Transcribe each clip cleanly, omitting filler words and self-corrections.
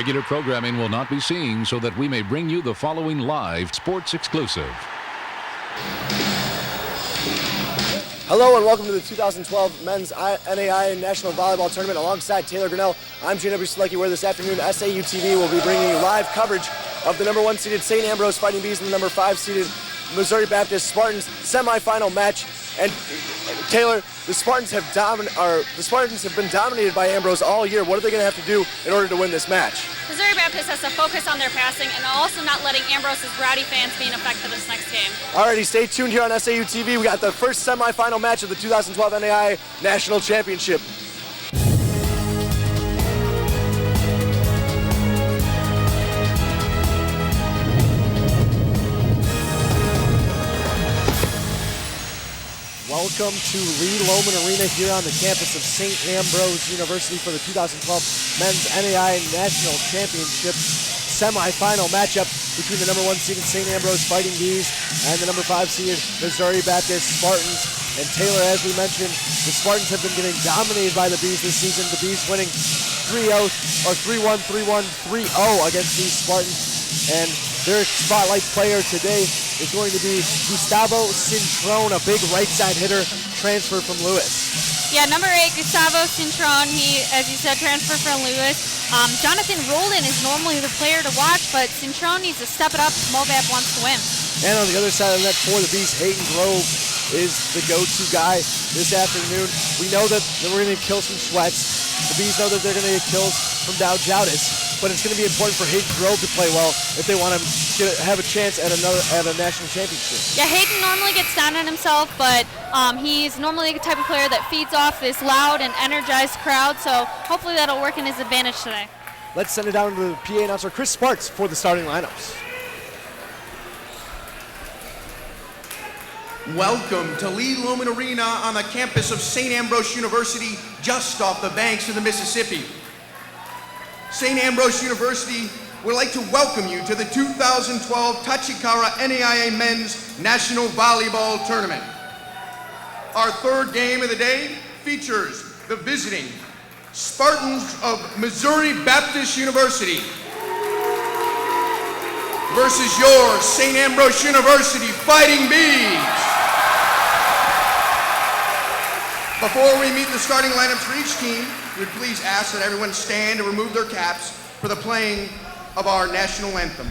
Regular programming will not be seen so that we may bring you the following live sports exclusive. Hello and welcome to the 2012 Men's NAIA National Volleyball Tournament. Alongside Taylor Grinnell, I'm Gina Bruselecki, where this afternoon SAUtv will be bringing you live coverage of the number 1 seeded St. Ambrose Fighting Bees and the number 5 seeded Missouri Baptist Spartans semifinal match. And Taylor, the Spartans have been dominated by Ambrose all year. What are they going to have to do in order to win this match? Missouri Baptist has to focus on their passing and also not letting Ambrose's rowdy fans be in effect for this next game. Alrighty, stay tuned here on SAUtv. We got the first semifinal match of the 2012 NAIA National Championship. Welcome to Lee Lohman Arena here on the campus of St. Ambrose University for the 2012 Men's NAIA National Championship semifinal matchup between the number 1 seeded St. Ambrose Fighting Bees and the number 5 seeded Missouri Baptist Spartans. And Taylor, as we mentioned, the Spartans have been getting dominated by the Bees this season. The Bees winning 3-0 or 3-1, 3-1, 3-0 against these Spartans. And their spotlight player today is going to be Gustavo Cintron, a big right side hitter, transferred from Lewis. Yeah, number 8, Gustavo Cintron, he, as you said, transferred from Lewis. Jonathan Roldan is normally the player to watch, but Cintron needs to step it up if MoVap wants to win. And on the other side of the net for the Bees, Hayden Grove is the go-to guy this afternoon. We know that we're going to kill some sweats. The Bees know that they're going to get kills from Dow Jowdis, but it's going to be important for Hayden Grove to play well if they want to have a chance at a national championship. Yeah, Hayden normally gets down on himself, but he's normally the type of player that feeds off this loud and energized crowd, so hopefully that'll work in his advantage today. Let's send it down to the PA announcer, Chris Sparks, for the starting lineups. Welcome to Lee Lohman Arena on the campus of St. Ambrose University, just off the banks of the Mississippi. St. Ambrose University would like to welcome you to the 2012 Tachikara NAIA Men's National Volleyball Tournament. Our third game of the day features the visiting Spartans of Missouri Baptist University versus your St. Ambrose University Fighting Bees. Before we meet the starting lineups for each team, we'd please ask that everyone stand and remove their caps for the playing of our national anthem.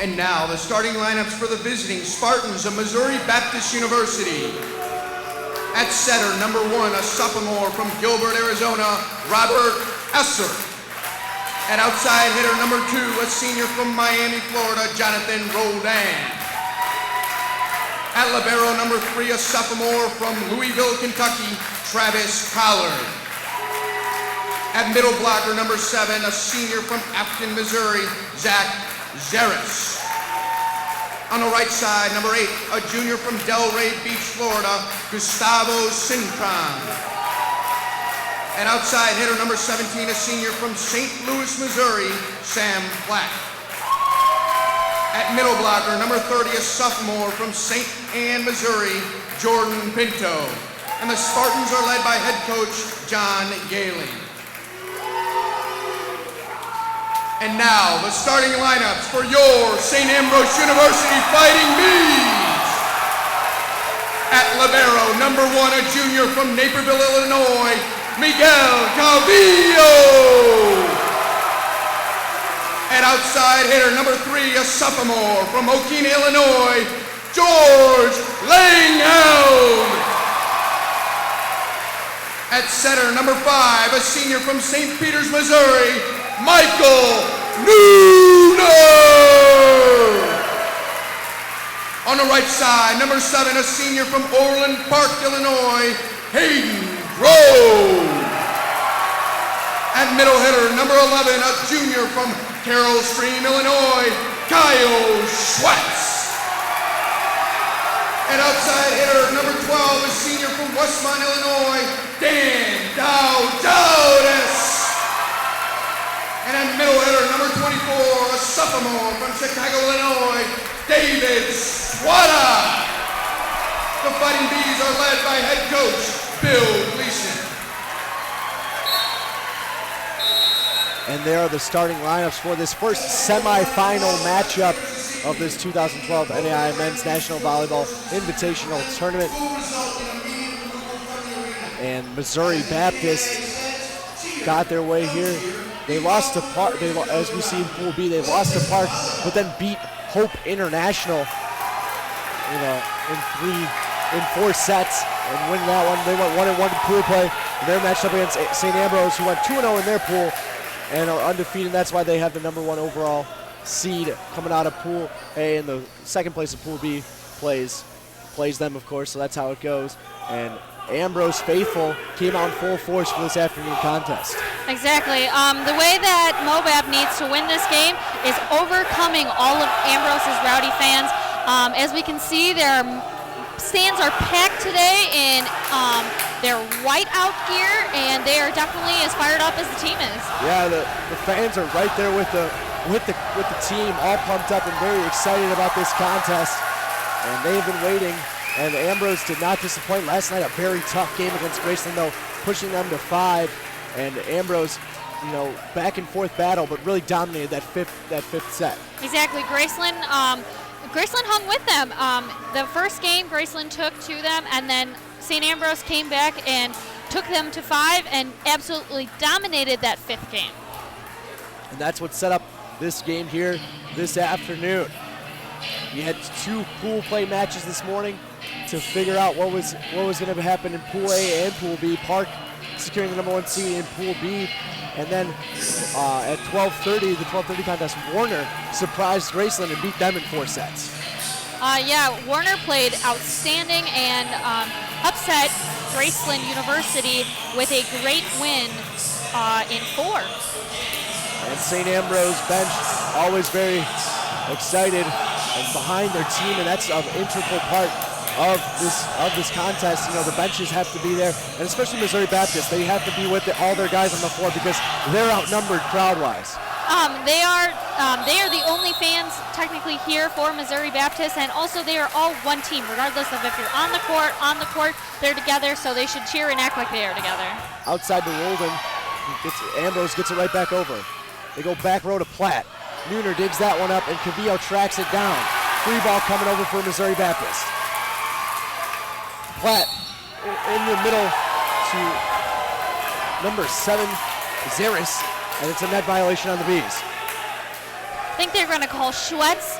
And now, the starting lineups for the visiting Spartans of Missouri Baptist University. At setter, number 1, a sophomore from Gilbert, Arizona, Robert Esser. At outside hitter, number 2, a senior from Miami, Florida, Jonathan Roldan. At libero, number 3, a sophomore from Louisville, Kentucky, Travis Collard. At middle blocker, number 7, a senior from Afton, Missouri, Zach Zeres. On the right side, number 8, a junior from Delray Beach, Florida, Gustavo Cintron. And outside hitter, number 17, a senior from St. Louis, Missouri, Sam Platt. At middle blocker, number 30, a sophomore from St. Anne, Missouri, Jordan Pinto. And the Spartans are led by head coach John Gailey. And now, the starting lineups for your St. Ambrose University Fighting Bees. At libero, number 1, a junior from Naperville, Illinois, Miguel Calvillo. At outside hitter, number 3, a sophomore from Okina, Illinois, George Langhound. At center, number 5, a senior from St. Peters, Missouri, Michael Nooner. On the right side, number 7, a senior from Orland Park, Illinois, Hayden Grove. At middle hitter, number 11, a junior from Carroll Stream, Illinois, Kyle Schwetz. At outside hitter, number 12, a senior from Westmont, Illinois, Dan Dowdowdis. And at middle hitter, number 24, a sophomore from Chicago, Illinois, David Swada. The Fighting Bees are led by head coach Bill Gleason. And there are the starting lineups for this first semifinal matchup of this 2012 NAI Men's National Volleyball Invitational Tournament. And Missouri Baptist got their way here. They lost to Park, as we see in Pool B, they lost to Park, but then beat Hope International in 4 sets and win that one. They went 1-1 to pool play. And they're matched up against St. Ambrose, who went 2-0 in their pool and are undefeated. That's why they have the number 1 overall seed coming out of Pool A, and the second place of Pool B plays them, of course, so that's how it goes. And Ambrose faithful came out in full force for this afternoon contest. Exactly. The way that MOBAB needs to win this game is overcoming all of Ambrose's rowdy fans. As we can see, their stands are packed today in their white-out gear, and they are definitely as fired up as the team is. Yeah, the fans are right there with the team, all pumped up and very excited about this contest. And they've been waiting, and Ambrose did not disappoint last night. A very tough game against Graceland, though, pushing them to 5. And Ambrose, back and forth battle, but really dominated that fifth set. Exactly. Graceland hung with them. The first game, Graceland took to them, and then St. Ambrose came back and took them to 5 and absolutely dominated that 5th game. And that's what set up this game here this afternoon. You had 2 pool play matches this morning to figure out what was going to happen in Pool A and Pool B. Park securing the number 1 seed in Pool B. And then at 12:30, the 12:30 contest, Warner surprised Graceland and beat them in 4 sets. Warner played outstanding and upset Graceland University with a great win in 4. And St. Ambrose bench always very excited and behind their team, and that's an integral part of this contest. The benches have to be there, and especially Missouri Baptist, they have to be with all their guys on the floor because they're outnumbered crowd-wise. They are the only fans technically here for Missouri Baptist, and also they are all one team, regardless of if you're on the court, they're together, so they should cheer and act like they are together. Outside to Roldan, Ambrose gets it right back over. They go back row to Platt. Nooner digs that one up, and Cavillo tracks it down. Free ball coming over for Missouri Baptist. Platt in the middle to number 7, Zaris, and it's a net violation on the Bees. I think they're going to call Schwetz,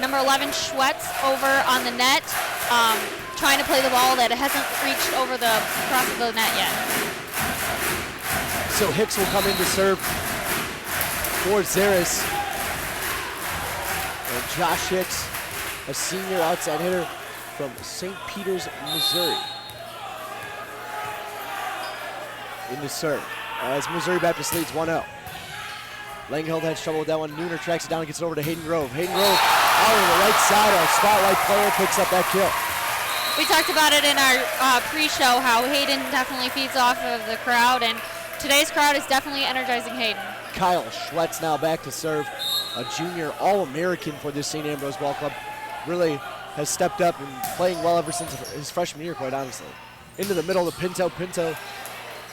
number 11 Schwetz, over on the net, trying to play the ball that hasn't reached over the cross of the net yet. So Hicks will come in to serve for Zaris. And Josh Hicks, a senior outside hitter from St. Peters, Missouri, in to serve as Missouri Baptist leads 1-0. Langhill has trouble with that one. Nooner tracks it down and gets it over to Hayden Grove. Hayden Grove out on the right side. Our spotlight player picks up that kill. We talked about it in our pre-show how Hayden definitely feeds off of the crowd, and today's crowd is definitely energizing Hayden. Kyle Schwetz now back to serve a junior All-American for this St. Ambrose Ball Club. Really has stepped up and playing well ever since his freshman year, quite honestly. Into the middle to Pinto. Pinto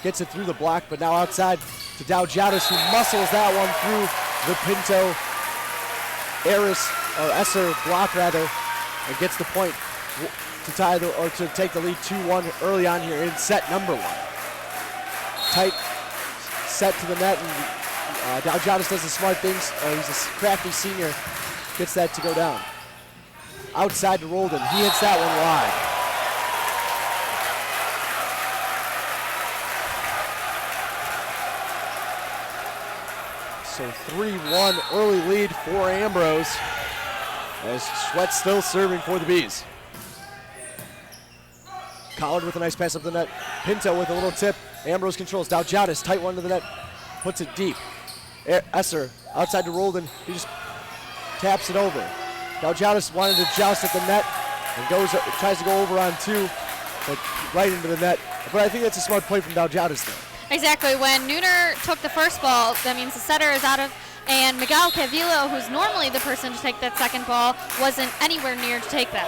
gets it through the block, but now outside to Dow-Jadis, who muscles that one through the Pinto Esser block rather, and gets the point to tie or to take the lead 2-1 early on here in set number 1. Tight set to the net, and Dow-Jadis does the smart things. He's a crafty senior, gets that to go down. Outside to Roldan, he hits that one wide. So 3-1 early lead for Ambrose, as Sweat still serving for the Bees. Collard with a nice pass up the net. Pinto with a little tip. Ambrose controls. Dow-Jadis, tight one to the net, puts it deep. Esser outside to Roldan, he just taps it over. Dow-Jadis wanted to joust at the net and tries to go over on 2, but right into the net. But I think that's a smart play from Dow-Jadis there. Exactly. When Nooner took the first ball, that means the setter is out of, and Miguel Cavillo, who's normally the person to take that second ball, wasn't anywhere near to take that.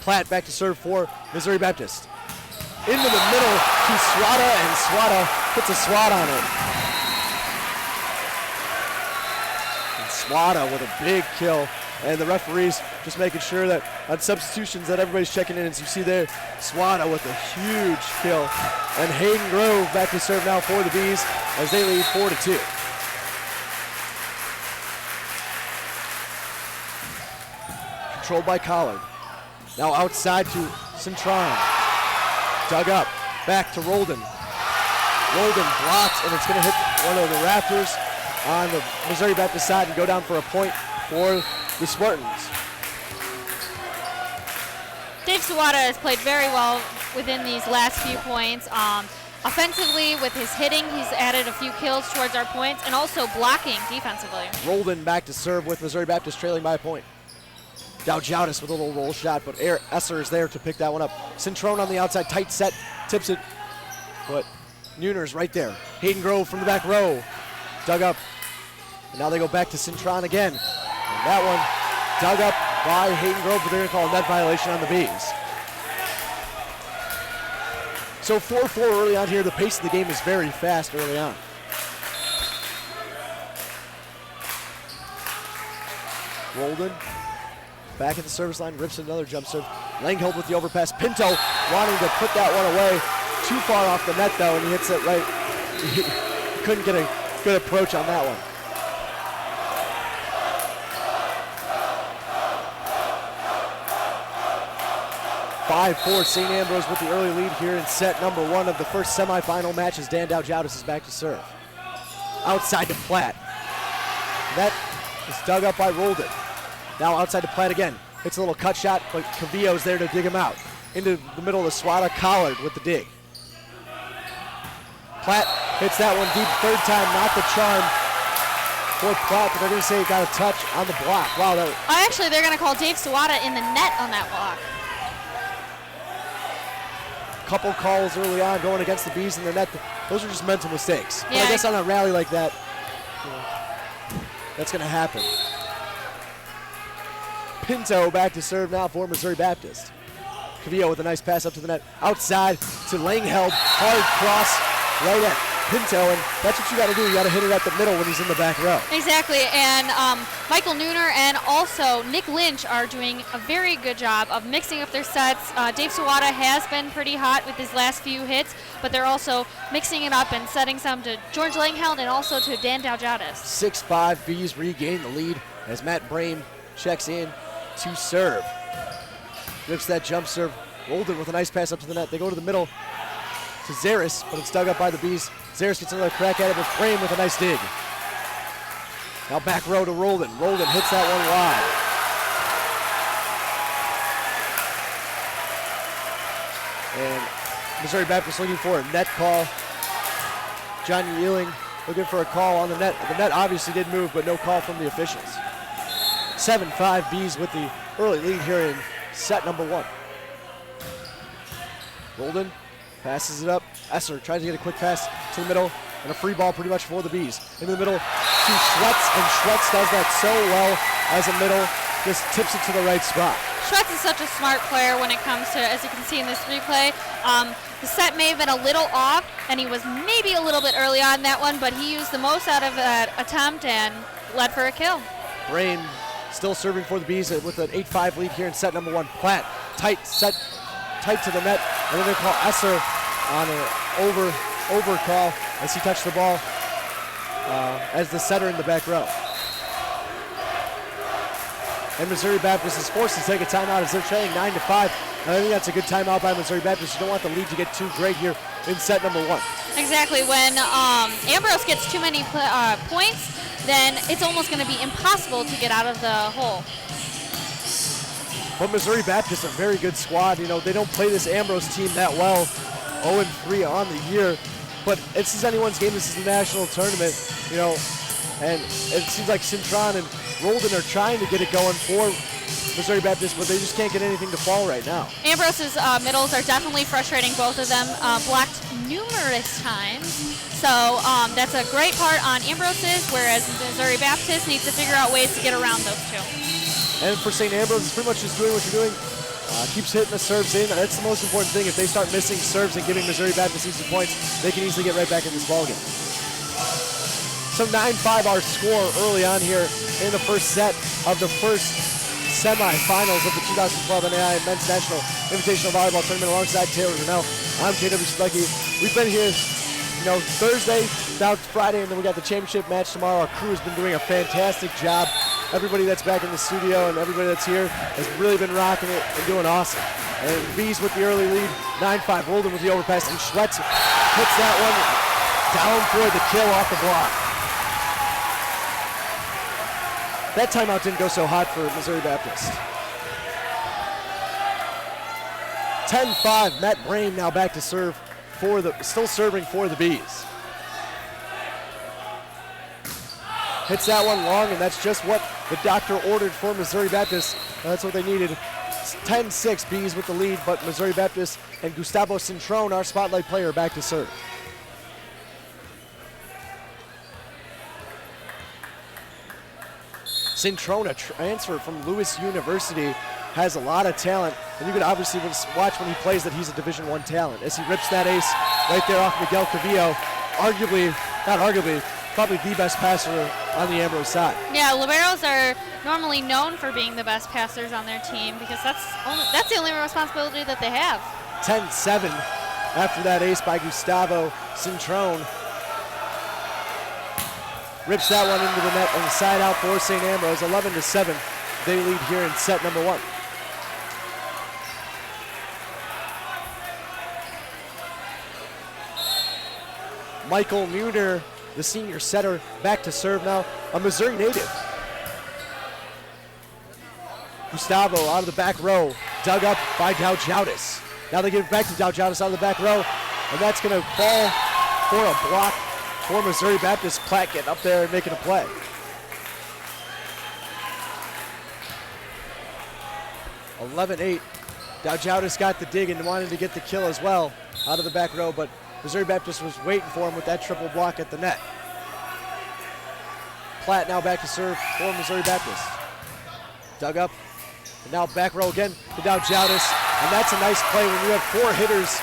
Platt back to serve for Missouri Baptist. Into the middle to Swada, and Swada puts a swat on it. And Swada with a big kill, and the referees just making sure that on substitutions that everybody's checking in. As you see there, Swada with a huge kill. And Hayden Grove back to serve now for the Bees as they lead 4-2. Controlled by Collard. Now outside to Cintron. Dug up, back to Roldan. Roldan blocks, and it's going to hit one of the rafters on the Missouri Baptist side and go down for a point for the Spartans. Dave Sawada has played very well within these last few points. Offensively, with his hitting, he's added a few kills towards our points, and also blocking defensively. Roldan back to serve with Missouri Baptist trailing by a point. Dow-Jadis with a little roll shot, but Esser is there to pick that one up. Cintron on the outside, tight set, tips it, but Nooner's right there. Hayden Grove from the back row, dug up, and now they go back to Cintron again. And that one dug up by Hayden Grove, but they're going to call a net violation on the Bees. So 4-4 early on here. The pace of the game is very fast early on. Roldan back at the service line, rips another jump serve. Langhild with the overpass. Pinto wanting to put that one away. Too far off the net though, and he hits it right. He couldn't get a good approach on that one. (5-4) St. Ambrose with the early lead here in set number 1 of the first semifinal match as Dan Dow-Jadis is back to serve. Outside to Platt. That is dug up by Roldan. Now outside to Platt again. Hits a little cut shot, but Cavillo's there to dig him out. Into the middle of the Swada. Collard with the dig. Platt hits that one deep, third time, not the charm for Platt, but they're going to say he got a touch on the block. Wow. Actually, they're going to call Dave Sawada in the net on that block. Couple calls early on going against the Bees in the net. Those are just mental mistakes. Yeah. But I guess on a rally like that, that's going to happen. Pinto back to serve now for Missouri Baptist. Cavillo with a nice pass up to the net. Outside to Langheld. Hard cross right at Pinto, and that's what you got to do. You got to hit it at the middle when he's in the back row. Exactly, and Michael Nooner and also Nick Lynch are doing a very good job of mixing up their sets. Dave Sawada has been pretty hot with his last few hits, but they're also mixing it up and setting some to George Langheld and also to Dan Dow-Jadis. 6-5 Bees regain the lead as Matt Brame checks in to serve. Rips that jump serve. Roldan with a nice pass up to the net. They go to the middle to Zaris, but it's dug up by the Bees. Zaris gets another crack at it with Brame with a nice dig. Now back row to Roldan. Roldan hits that one wide. And Missouri Baptist looking for a net call. Johnny Ealing looking for a call on the net. The net obviously did move, but no call from the officials. 7-5 Bees with the early lead here in set number 1. Roldan passes it up. Esser tries to get a quick pass to the middle, and a free ball pretty much for the Bees. In the middle to Schwetz, and Schwetz does that so well as a middle, just tips it to the right spot. Schwetz is such a smart player when it comes to, as you can see in this replay, the set may have been a little off, and he was maybe a little bit early on that one, but he used the most out of that attempt and led for a kill. Brain still serving for the Bees with an 8-5 lead here in set number 1. Platt, tight to the net, and then they call Esser on an over call as he touched the ball as the setter in the back row. And Missouri Baptist is forced to take a timeout as they're trailing 9-5. And I think that's a good timeout by Missouri Baptist. You don't want the lead to get too great here in set number 1. Exactly. When Ambrose gets too many points, then it's almost going to be impossible to get out of the hole. But Missouri Baptist, a very good squad. You know, they don't play this Ambrose team that well. 0-3 on the year. But this is anyone's game. This is the national tournament, you know. And it seems like Cintron and Roldan are trying to get it going for Missouri Baptist, but they just can't get anything to fall right now. Ambrose's middles are definitely frustrating, both of them, blocked numerous times. So that's a great part on Ambrose's, whereas Missouri Baptist needs to figure out ways to get around those two. And for St. Ambrose, it's pretty much just doing what you're doing. Keeps hitting the serves in. That's the most important thing. If they start missing serves and giving Missouri Baptist easy points, they can easily get right back in this ballgame. So 9-5 our score early on here in the first set of the first semifinals of the 2012 NAI Men's National Invitational Volleyball Tournament alongside Taylor Rennell. I'm KW Stuckey. We've been here, you know, Thursday, now it's Friday, and then we got the championship match tomorrow. Our crew has been doing a fantastic job. Everybody that's back in the studio and everybody that's here has really been rocking it and doing awesome. And Bees with the early lead, 9-5. Roldan with the overpass, and Schwetz hits that one down for the kill off the block. That timeout didn't go so hot for Missouri Baptist. 10-5, Matt Brain now back to serve for still serving for the Bees. Hits that one long, and that's just what the doctor ordered for Missouri Baptist. That's what they needed. 10-6, Bees with the lead, but Missouri Baptist and Gustavo Cintron, our spotlight player, back to serve. Cintron, a transfer from Lewis University, has a lot of talent, and you can obviously watch when he plays that he's a Division I talent as he rips that ace right there off Miguel Cavillo, probably the best passer on the Ambrose side. Yeah, liberos are normally known for being the best passers on their team because that's the only responsibility that they have. 10-7 after that ace by Gustavo Cintron. Rips that one into the net on the side out for St. Ambrose. 11-7, they lead here in set number 1. Michael Muner, the senior setter, back to serve now, a Missouri native. Gustavo out of the back row, dug up by Dow-Jowdis. Now they give it back to Dow-Jowdis out of the back row, and that's going to fall for a block for Missouri Baptist. Platt getting up there and making a play. (11-8). Dow-Jowdis got the dig and wanted to get the kill as well out of the back row, but Missouri Baptist was waiting for him with that triple block at the net. Platt now back to serve for Missouri Baptist. Dug up, and now back row again to Dow-Jowdis, and that's a nice play when you have 4 hitters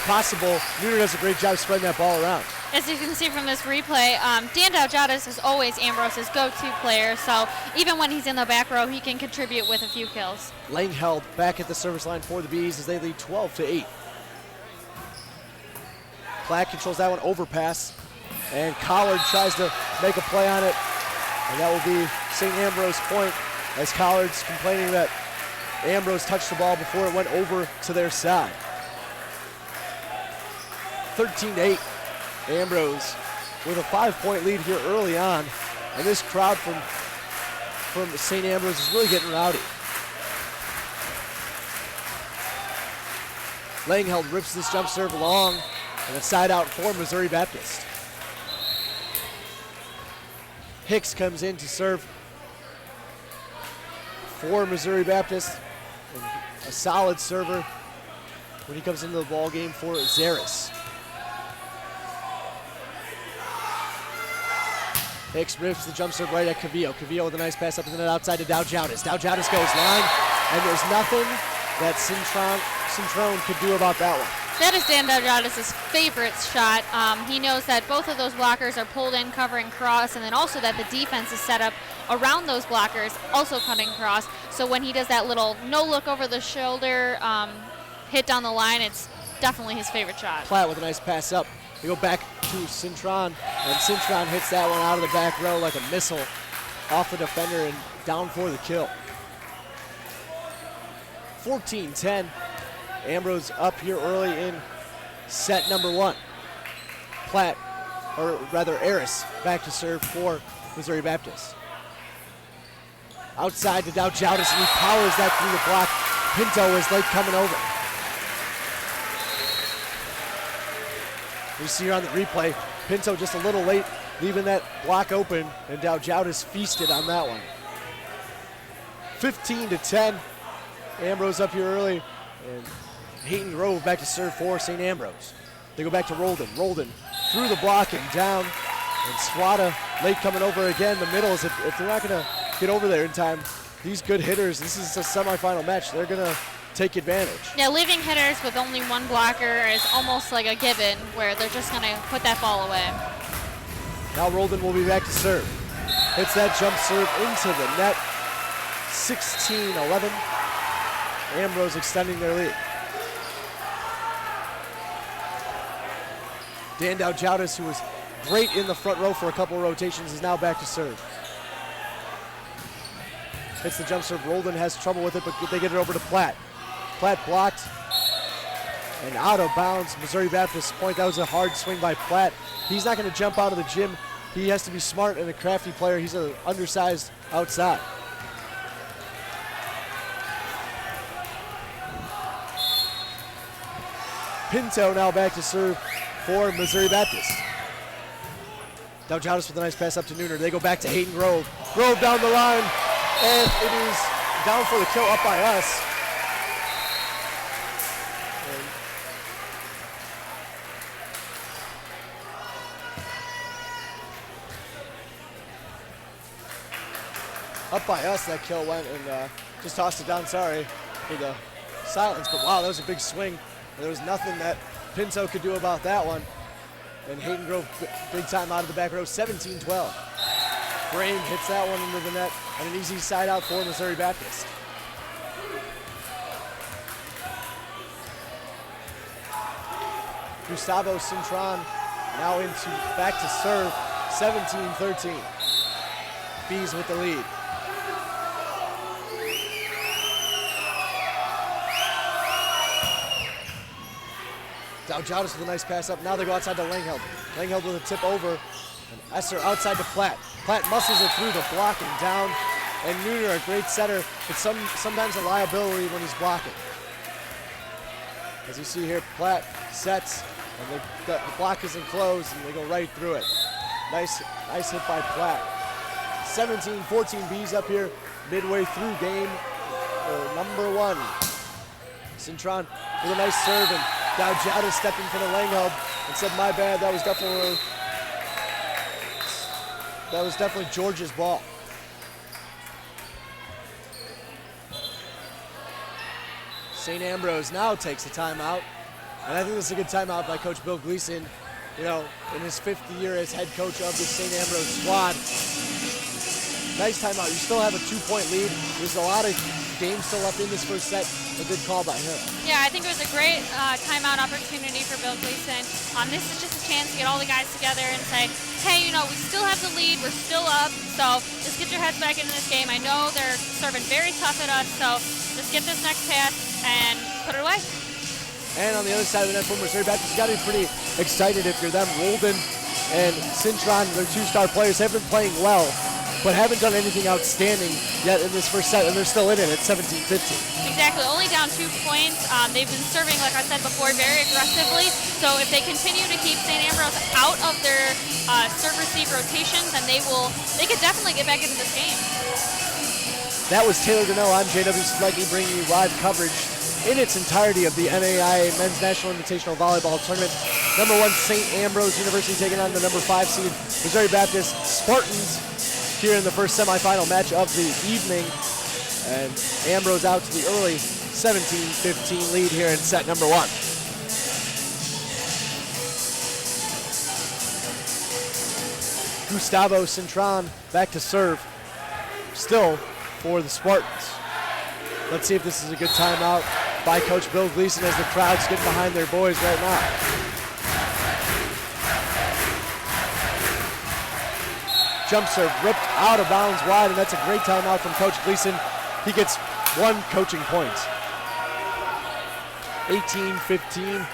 possible. Muner does a great job spreading that ball around. As you can see from this replay, Dan Dow-Jowdis is always Ambrose's go-to player, so even when he's in the back row, he can contribute with a few kills. Langheld back at the service line for the Bees as they lead 12-8. Platt controls that one, overpass, and Collard tries to make a play on it, and that will be St. Ambrose point as Collard's complaining that Ambrose touched the ball before it went over to their side. 13-8. Ambrose with a 5-point lead here early on, and this crowd from St. Ambrose is really getting rowdy. Langheld rips this jump serve long, and a side out for Missouri Baptist. Hicks comes in to serve for Missouri Baptist, and a solid server when he comes into the ball game for Zaris. Hicks rips the jump serve right at Cavillo. Cavillo with a nice pass up to the net outside to Dow Jowdis. Dow Jowdis goes line, and there's nothing that Cintrone could do about that one. That is Dan Dowdis' favorite shot. He knows that both of those blockers are pulled in, covering cross, and then also that the defense is set up around those blockers, also cutting cross. So when he does that little no look over the shoulder hit down the line, it's definitely his favorite shot. Platt with a nice pass up. We go back to Cintron, and Cintron hits that one out of the back row like a missile off the defender and down for the kill. 14-10. Ambrose up here early in set number 1. Platt, or rather Eris, back to serve for Missouri Baptist. Outside to Dow Jowdis, and he powers that through the block. Pinto is late coming over. We see here on the replay, Pinto just a little late, leaving that block open, and Dow Jowdis feasted on that one. 15-10. Ambrose up here early, and Hayton Grove back to serve for St. Ambrose. They go back to Roldan. Roldan through the block and down, and Swada late coming over again. The middle is, if they're not going to get over there in time, these good hitters, this is a semifinal match, they're going to take advantage. Yeah, leaving hitters with only one blocker is almost like a given, where they're just going to put that ball away. Now Roldan will be back to serve. Hits that jump serve into the net. 16-11. Ambrose extending their lead. Dan Dow Jowdis, who was great in the front row for a couple of rotations, is now back to serve. Hits the jump serve. Roldan has trouble with it, but they get it over to Platt. Platt blocked and out of bounds. Missouri Baptist point. That was a hard swing by Platt. He's not going to jump out of the gym. He has to be smart and a crafty player. He's an undersized outside. Pinto now back to serve for Missouri Baptist. Dow Jowdis with a nice pass up to Nooner. They go back to Hayden Grove. Grove down the line, and it is down for the kill, up by us. Up by us, that kill went, and just tossed it down, sorry for the silence, but wow, that was a big swing. And there was nothing that Pinto could do about that one. And Hayden Grove, big time out of the back row, 17-12. Brain hits that one into the net, and an easy side out for Missouri Baptist. Gustavo Cintron now into back to serve, 17-13. Bees with the lead. Dow Jowdis with a nice pass up. Now they go outside to Langheld. Langheld with a tip over. And Esser outside to Platt. Platt muscles it through the block and down. And Nooner, a great setter, but sometimes a liability when he's blocking. As you see here, Platt sets, and the block isn't closed, and they go right through it. Nice hit by Platt. 17-14 Bees up here, midway through game number 1. Cintron with a nice serve, and Dow Jowdis stepped in front of Langheld and said, "My bad, that was definitely George's ball." St. Ambrose now takes a timeout, and I think this is a good timeout by Coach Bill Gleason. You know, in his 5th year as head coach of the St. Ambrose squad. Nice timeout. You still have a 2-point lead. There's a lot of games still left in this first set. A good call by him. Yeah, I think it was a great timeout opportunity for Bill Gleason. This is just a chance to get all the guys together and say, hey, you know, we still have the lead. We're still up. So just get your heads back into this game. I know they're serving very tough at us. So just get this next pass and put it away. And on the other side of the net for Missouri Baptist, you got to be pretty excited if you're them. Roldan and Cintron, their 2-star players, have been playing well, but haven't done anything outstanding yet in this first set, and they're still in it at 17-15. Exactly, only down 2 points. They've been serving, like I said before, very aggressively. So if they continue to keep St. Ambrose out of their serve-receive rotations, then they could definitely get back into this game. That was Taylor Deneau. I'm JW Sleggy bringing you live coverage in its entirety of the NAIA Men's National Invitational Volleyball Tournament. Number 1, St. Ambrose University taking on the number 5 seed, Missouri Baptist Spartans, here in the first semifinal match of the evening. And Ambrose out to the early 17-15 lead here in set number 1. Gustavo Cintron back to serve, still for the Spartans. Let's see if this is a good timeout by Coach Bill Gleason as the crowd's getting behind their boys right now. Jump serve ripped out of bounds wide, and that's a great timeout from Coach Gleason. He gets 1 coaching point. 18-15.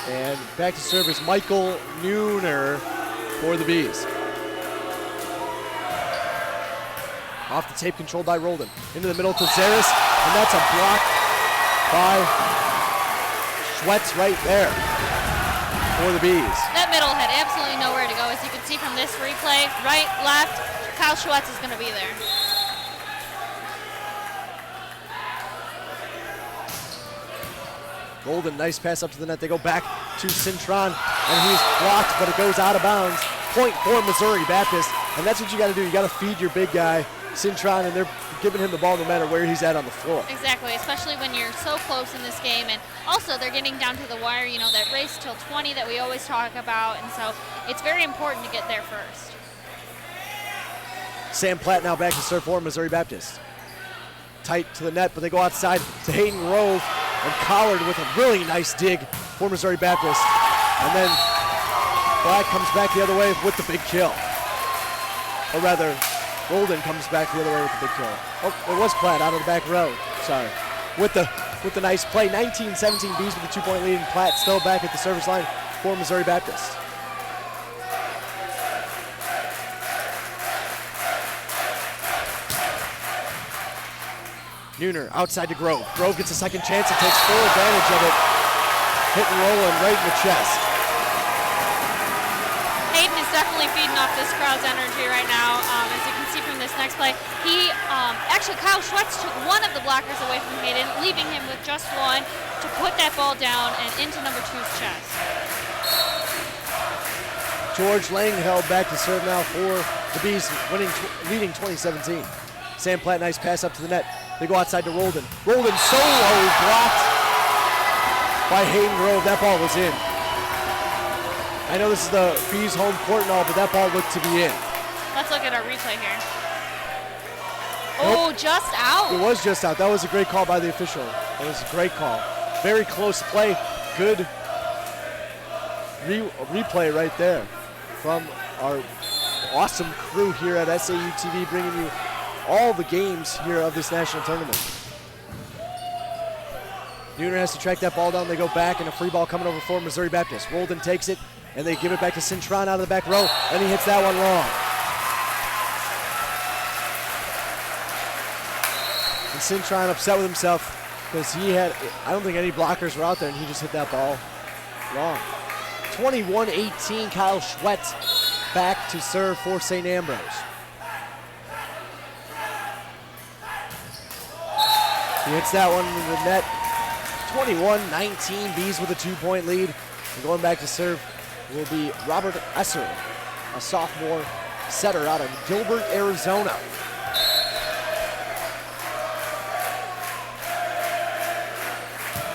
And back to serve is Michael Neuner for the Bees. Off the tape, controlled by Roldan. Into the middle to Zaris, and that's a block by Schwetz right there for the Bees. That middle had absolutely nowhere to go. As you can see from this replay, right, left, Kyle Schwetz is going to be there. Golden, nice pass up to the net. They go back to Cintron, and he's blocked, but it goes out of bounds. Point for Missouri Baptist, and that's what you got to do. You got to feed your big guy, Cintron, and they're giving him the ball no matter where he's at on the floor. Exactly, especially when you're so close in this game, and also they're getting down to the wire, you know, that race till 20 that we always talk about, and so it's very important to get there first. Sam Platt now back to serve for Missouri Baptist. Tight to the net, but they go outside to Hayden Grove, and Collard with a really nice dig for Missouri Baptist. And then Platt comes back the other way with the big kill. Or rather, Roldan comes back the other way with the big kill. Oh, it was Platt out of the back row. Sorry. With the nice play. 19-17 Bees with a 2-point lead, and Platt still back at the service line for Missouri Baptist. Neuner outside to Grove. Grove gets a second chance and takes full advantage of it. Hitting Roland right in the chest. Hayden is definitely feeding off this crowd's energy right now. As you can see from this next play, actually Kyle Schwetz took one of the blockers away from Hayden, leaving him with just one to put that ball down and into number 2's chest. George Lang held back to serve now for the Bees, leading 2017. Sam Platt, nice pass up to the net. They go outside to Roldan. Roldan solo blocked by Hayden Grove. That ball was in. I know this is the Bees home court and all, but that ball looked to be in. Let's look at our replay here. Oh, just out. It was just out. That was a great call by the official. It was a great call. Very close play. Good replay right there from our awesome crew here at SAUtv, bringing you all the games here of this national tournament. Neuner has to track that ball down. They go back, and a free ball coming over for Missouri Baptist. Roldan takes it, and they give it back to Cintron out of the back row, and he hits that one wrong. And Cintron upset with himself because I don't think any blockers were out there, and he just hit that ball wrong. 21-18, Kyle Schwetz back to serve for St. Ambrose. He hits that one into the net. 21-19, Bees with a 2-point lead. And going back to serve will be Robert Esser, a sophomore setter out of Gilbert, Arizona.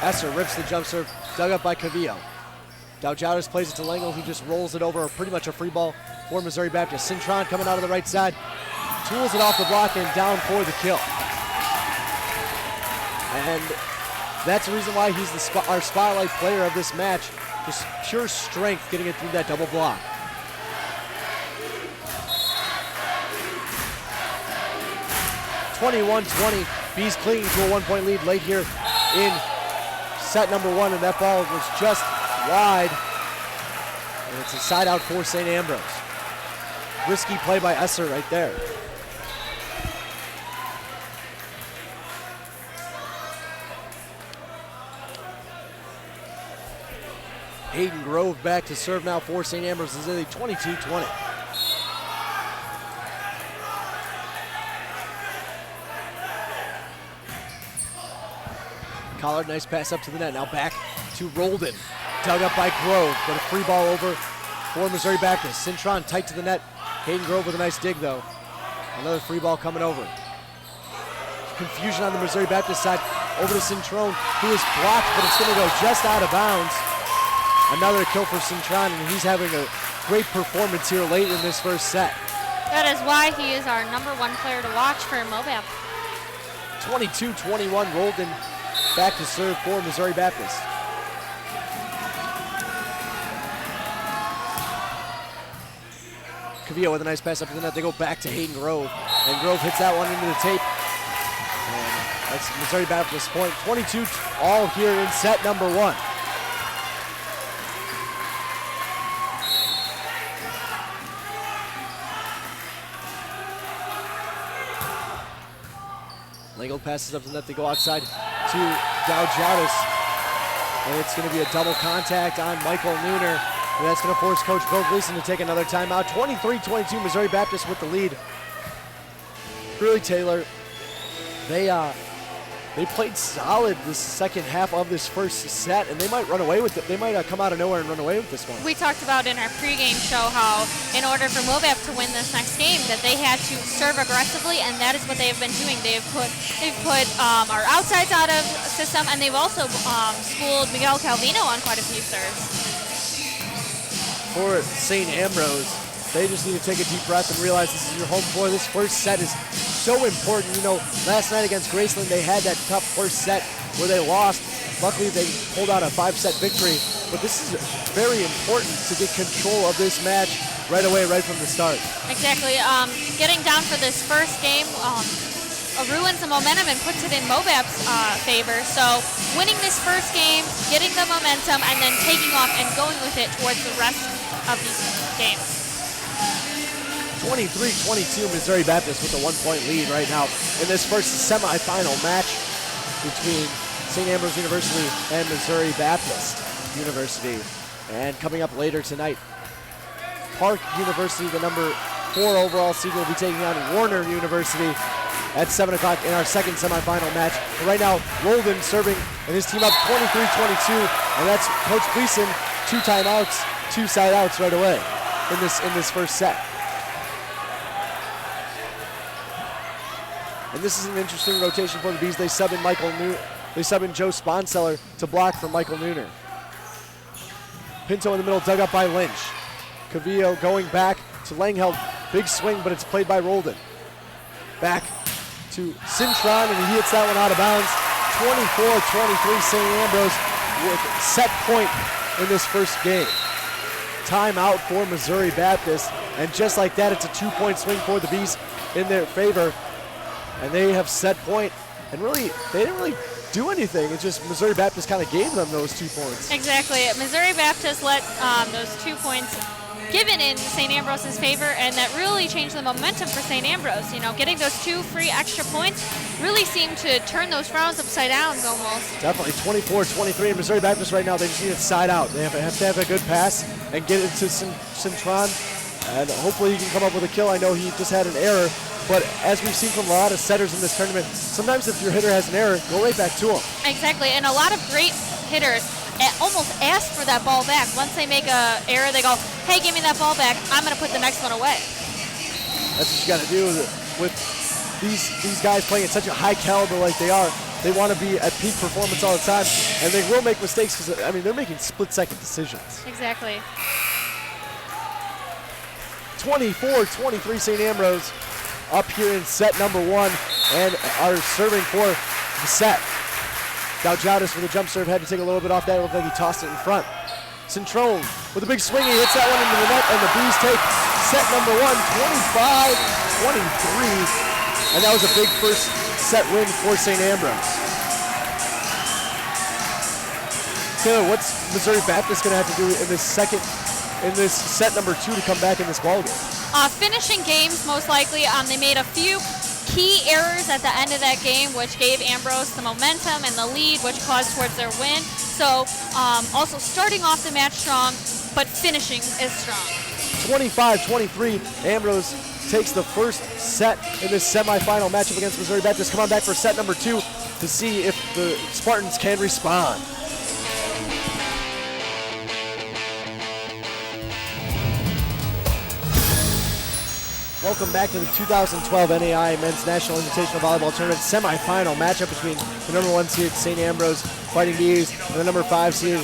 Esser rips the jump serve, dug up by Cavillo. Dowjaudis plays it to Langle, who just rolls it over, pretty much a free ball for Missouri Baptist. Cintron coming out of the right side, tools it off the block and down for the kill. And that's the reason why he's our spotlight player of this match. Just pure strength getting it through that double block. (21-20). Bees clinging to a 1-point lead late here in set number 1, and that ball was just wide. And it's a side out for St. Ambrose. Risky play by Esser right there. Hayden Grove back to serve now for St. Ambrose. This is a 22-20. Collard, nice pass up to the net. Now back to Roldan. Dug up by Grove, but a free ball over for Missouri Baptist. Cintron tight to the net. Hayden Grove with a nice dig, though. Another free ball coming over. Confusion on the Missouri Baptist side. Over to Cintron, who is blocked, but it's going to go just out of bounds. Another kill for Cintron, and he's having a great performance here late in this first set. That is why he is our #1 player to watch for Mobap. 22-21, Roldan back to serve for Missouri Baptist. Cavillo with a nice pass up to the net. They go back to Hayden Grove, and Grove hits that one into the tape. And that's Missouri Baptist point. 22 all here in set number 1. Langle passes up to the net. They go outside to Dow-Jadis. And it's going to be a double contact on Michael Nooner. And that's going to force Coach Bill Gleason to take another timeout. 23-22, Missouri Baptist with the lead. Really, Taylor, they played solid this second half of this first set, and they might run away with it. They might come out of nowhere and run away with this one. We talked about in our pregame show how in order for Mobap to win this next game that they had to serve aggressively, and that is what they have been doing. They've put our outsides out of system, and they've also schooled Miguel Calvino on quite a few serves. For St. Ambrose, they just need to take a deep breath and realize this is your home floor. This first set is so important. You know, last night against Graceland, they had that tough first set where they lost. Luckily, they pulled out a 5-set victory. But this is very important to get control of this match right away, right from the start. Exactly. Getting down for this first game ruins the momentum and puts it in Mobap's favor. So winning this first game, getting the momentum, and then taking off and going with it towards the rest of these games. 23-22, Missouri Baptist with a 1-point lead right now in this first semifinal match between St. Ambrose University and Missouri Baptist University. And coming up later tonight, Park University, the #4 overall seed, will be taking on Warner University at 7 o'clock in our second semifinal match. But right now, Roldan serving and his team up 23-22, and that's Coach Gleason, 2 timeouts, 2 side outs right away in this first set. And this is an interesting rotation for the Bees. They sub in Joe Sponseller to block for Michael Nooner. Pinto in the middle, dug up by Lynch. Cavillo going back to Langheld. Big swing, but it's played by Roldan. Back to Cintron, and he hits that one out of bounds. 24-23, St. Ambrose with set point in this first game. Timeout for Missouri Baptist, and just like that, it's a 2-point swing for the Bees in their favor. And they have set point, and really, they didn't really do anything. It's just Missouri Baptist kind of gave them those 2 points. Exactly. Missouri Baptist let those 2 points given in St. Ambrose's favor, and that really changed the momentum for St. Ambrose. You know, getting those 2 free extra points really seemed to turn those frowns upside down almost. Definitely 24-23 in Missouri Baptist right now. They just need it side out. They have to have a good pass and get it to Cintron, and hopefully he can come up with a kill. I know he just had an error. But as we've seen from a lot of setters in this tournament, sometimes if your hitter has an error, go right back to him. Exactly, and a lot of great hitters almost ask for that ball back. Once they make an error, they go, hey, give me that ball back. I'm going to put the next one away. That's what you got to do with these guys playing at such a high caliber like they are. They want to be at peak performance all the time, and they will make mistakes because, I mean, they're making split-second decisions. Exactly. 24-23, St. Ambrose up here in set number 1 and are serving for the set. Dow-Jadis with a jump serve, had to take a little bit off that. It looked like he tossed it in front. Cintron with a big swing, he hits that one into the net, and the Bees take set number 1, 25-23. And that was a big first set win for St. Ambrose. Taylor, what's Missouri Baptist going to have to do in this set number 2 to come back in this ballgame? Finishing games, most likely. They made a few key errors at the end of that game, which gave Ambrose the momentum and the lead, which caused towards their win. So also starting off the match strong, but finishing is strong. 25-23, Ambrose takes the first set in this semifinal matchup against Missouri Baptist. Come on back for set number 2. to see if the Spartans can respond. Welcome back to the 2012 NAI Men's National Invitational Volleyball Tournament semifinal matchup between the number 1 seeded St. Ambrose Fighting Bees and the number 5 seeded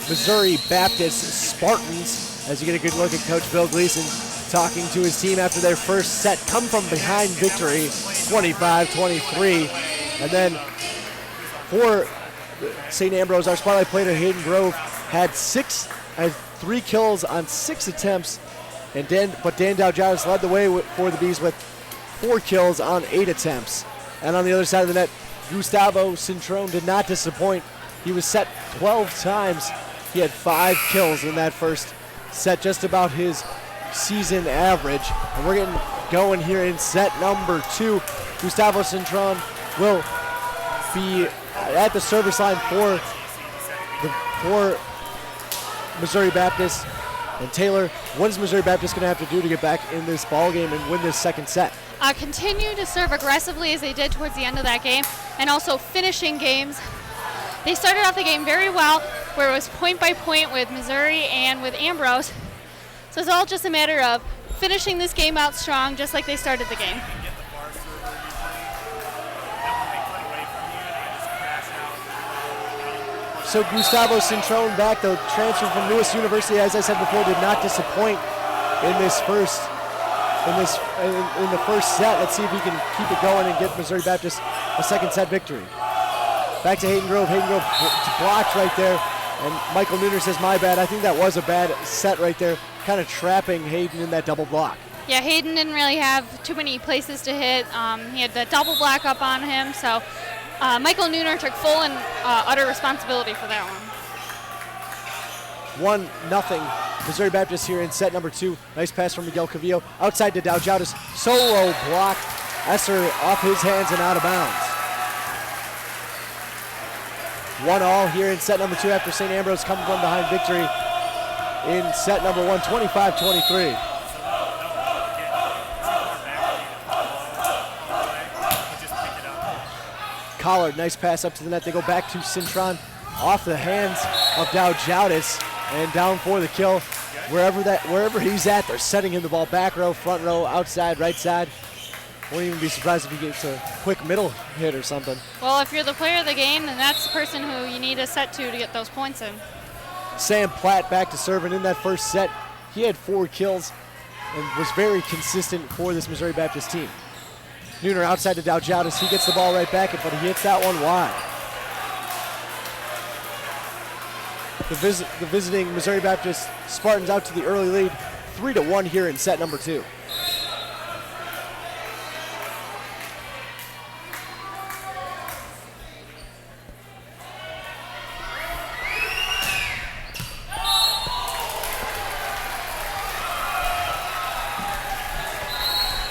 Missouri Baptist Spartans. As you get a good look at Coach Bill Gleason talking to his team after their first set, come from behind victory, 25-23. And then for St. Ambrose, our spotlight player Hayden Grove had 3 kills on 6 attempts. But Dan Dowjaris led the way for the Bees with 4 kills on 8 attempts. And on the other side of the net, Gustavo Cintrone did not disappoint. He was set 12 times. He had 5 kills in that first set, just about his season average. And we're getting going here in set number 2. Gustavo Cintrone will be at the service line for Missouri Baptist. And Taylor, what is Missouri Baptist going to have to do to get back in this ball game and win this second set? Continue to serve aggressively as they did towards the end of that game, and also finishing games. They started off the game very well, where it was point by point with Missouri and with Ambrose. So it's all just a matter of finishing this game out strong, just like they started the game. So Gustavo Cintrone back, the transfer from Lewis University, as I said before, did not disappoint in the first set. Let's see if he can keep it going and get Missouri Baptist a second set victory. Back to Hayden Grove. Hayden Grove blocked right there, and Michael Nooner says, my bad. I think that was a bad set right there, kind of trapping Hayden in that double block. Yeah, Hayden didn't really have too many places to hit. He had the double block up on him, so Michael Nooner took full and utter responsibility for that one. 1-0 Missouri Baptist here in set number 2. Nice pass from Miguel Cavillo. Outside to Dowjautis. Solo block. Esser off his hands and out of bounds. 1-1 here in set number 2 after St. Ambrose coming from behind victory in set number 1, 25-23. Collard, nice pass up to the net. They go back to Cintrone off the hands of Dowjautis and down for the kill. Wherever he's at, they're setting him the ball back row, front row, outside, right side. Won't even be surprised if he gets a quick middle hit or something. Well, if you're the player of the game, then that's the person who you need to set to get those points in. Sam Platt back to serve, and in that first set, he had 4 kills and was very consistent for this Missouri Baptist team. Nooner outside to Dowjautis. He gets the ball right back, but he hits that one wide. The visiting Missouri Baptist Spartans out to the early lead, 3-1 here in set number 2.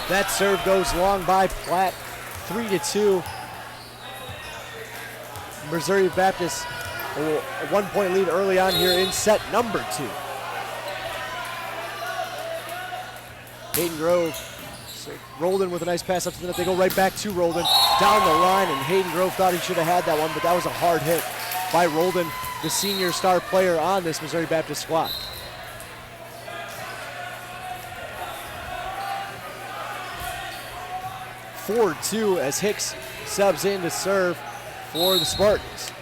That serve goes long by Platt, 3-2. Missouri Baptist a 1-point lead early on here in set number 2. Hayden Grove rolled in with a nice pass up to the net. They go right back to Roldan down the line, and Hayden Grove thought he should have had that one, but that was a hard hit by Roldan, the senior star player on this Missouri Baptist squad. Forward 2 as Hicks subs in to serve for the Spartans.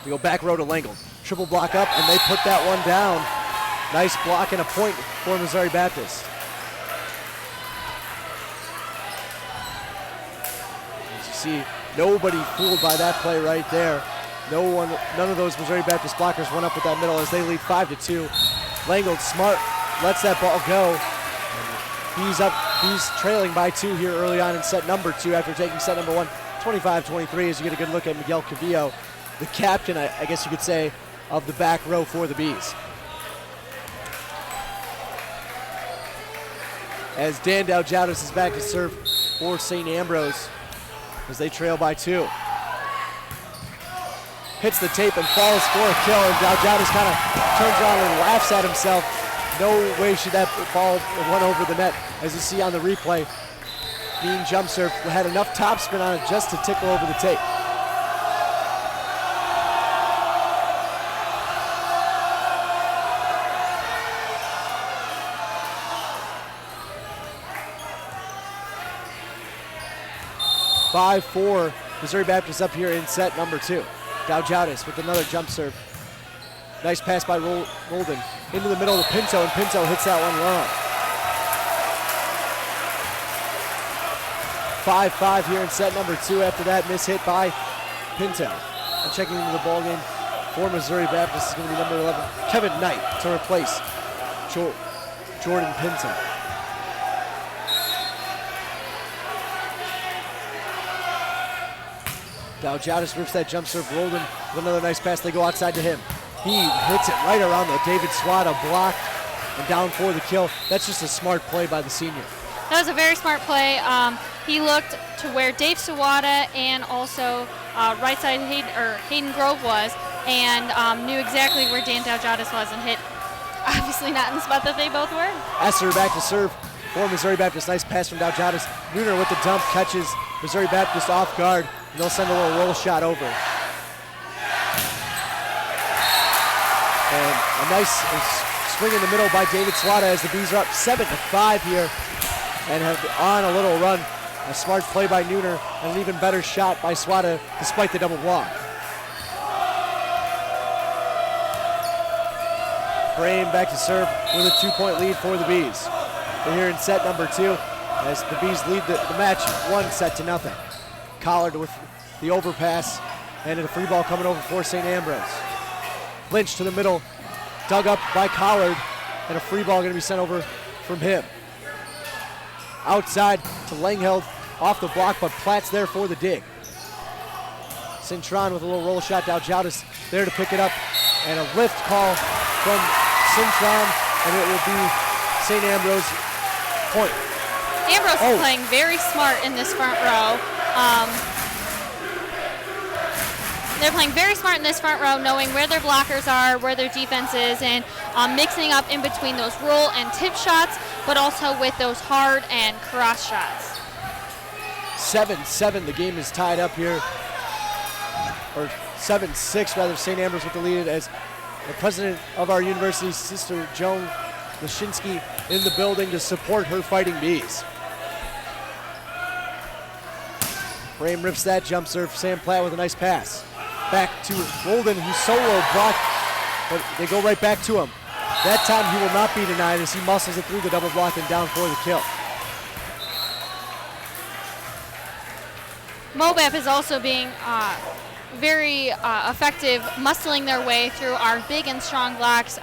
They go back row to Langle. Triple block up, and they put that one down. Nice block and a point for Missouri Baptist. As you see, nobody fooled by that play right there. None of those Missouri Baptist blockers went up with that middle as they lead 5-2. Langle smart, lets that ball go. He's trailing by 2 here early on in set number 2 after taking set number 1, 25-23, as you get a good look at Miguel Cavillo, the captain, I guess you could say, of the back row for the Bees. As Dan Dowjautis is back to serve for St. Ambrose as they trail by 2. Hits the tape and falls for a kill, and Dowjautis kind of turns around and laughs at himself No way should that ball run over the net. As you see on the replay, Bean jump serve had enough topspin on it just to tickle over the tape. (5-4) Missouri Baptist up here in set number 2. Doujadis with another jump serve. Nice pass by Roldan into the middle of Pinto, and Pinto hits that one long. 5-5 here in set number 2. After that miss hit by Pinto. And checking into the ball game for Missouri Baptist is going to be number 11, Kevin Knight, to replace Jordan Pinto. Doujadis rips that jump serve. Roldan with another nice pass. They go outside to him. He hits it right around the David Swada block and down for the kill. That's just a smart play by the senior. That was a very smart play. He looked to where Dave Sawada and also right side Hayden Grove was, and knew exactly where Dan Doujadis was and hit, obviously not in the spot that they both were. Esser back to serve for Missouri Baptist. Nice pass from Doujadis. Nooner with the dump catches Missouri Baptist off guard, and they'll send a little roll shot over. And a nice swing in the middle by David Swada as the Bees are up 7-5 here and have on a little run. A smart play by Nooner and an even better shot by Swada despite the double block. Frame back to serve with a 2-point lead for the Bees. We're here in set number 2 as the Bees lead the match 1-0. Collard with the overpass and a free ball coming over for St. Ambrose. Lynch to the middle, dug up by Collard, and a free ball going to be sent over from him. Outside to Langheld, off the block, but Platt's there for the dig. Cintron with a little roll shot. Doujadis there to pick it up, and a lift call from Cintron, and it will be St. Ambrose point. Ambrose is playing very smart in this front row. They're playing very smart in this front row, knowing where their blockers are, where their defense is, and mixing up in between those roll and tip shots, but also with those hard and cross shots. 7-7, the game is tied up here, or 7-6 rather. St. Ambrose with the lead as the president of our university, Sister Joan Lashinsky, in the building to support her Fighting Bees. Frame rips that jump serve. Sam Platt with a nice pass. Back to Roldan, who solo blocked, but they go right back to him. That time he will not be denied as he muscles it through the double block and down for the kill. MOBAP is also being very effective, muscling their way through our big and strong blocks.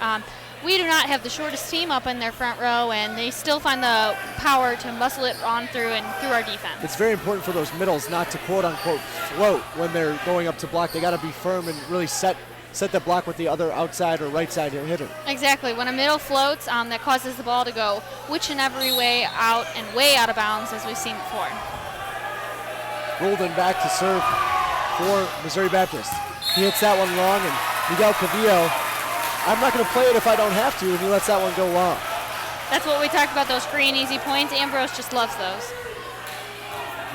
We do not have the shortest team up in their front row, and they still find the power to muscle it on through and through our defense. It's very important for those middles not to quote-unquote float when they're going up to block. They got to be firm and really set the block with the other outside or right side hitter. Exactly. When a middle floats, that causes the ball to go which and every way out and way out of bounds, as we've seen before. Roldan back to serve for Missouri Baptist. He hits that one long, and Miguel Cavillo, I'm not going to play it if I don't have to, and he lets that one go long. That's what we talked about, those free and easy points. Ambrose just loves those.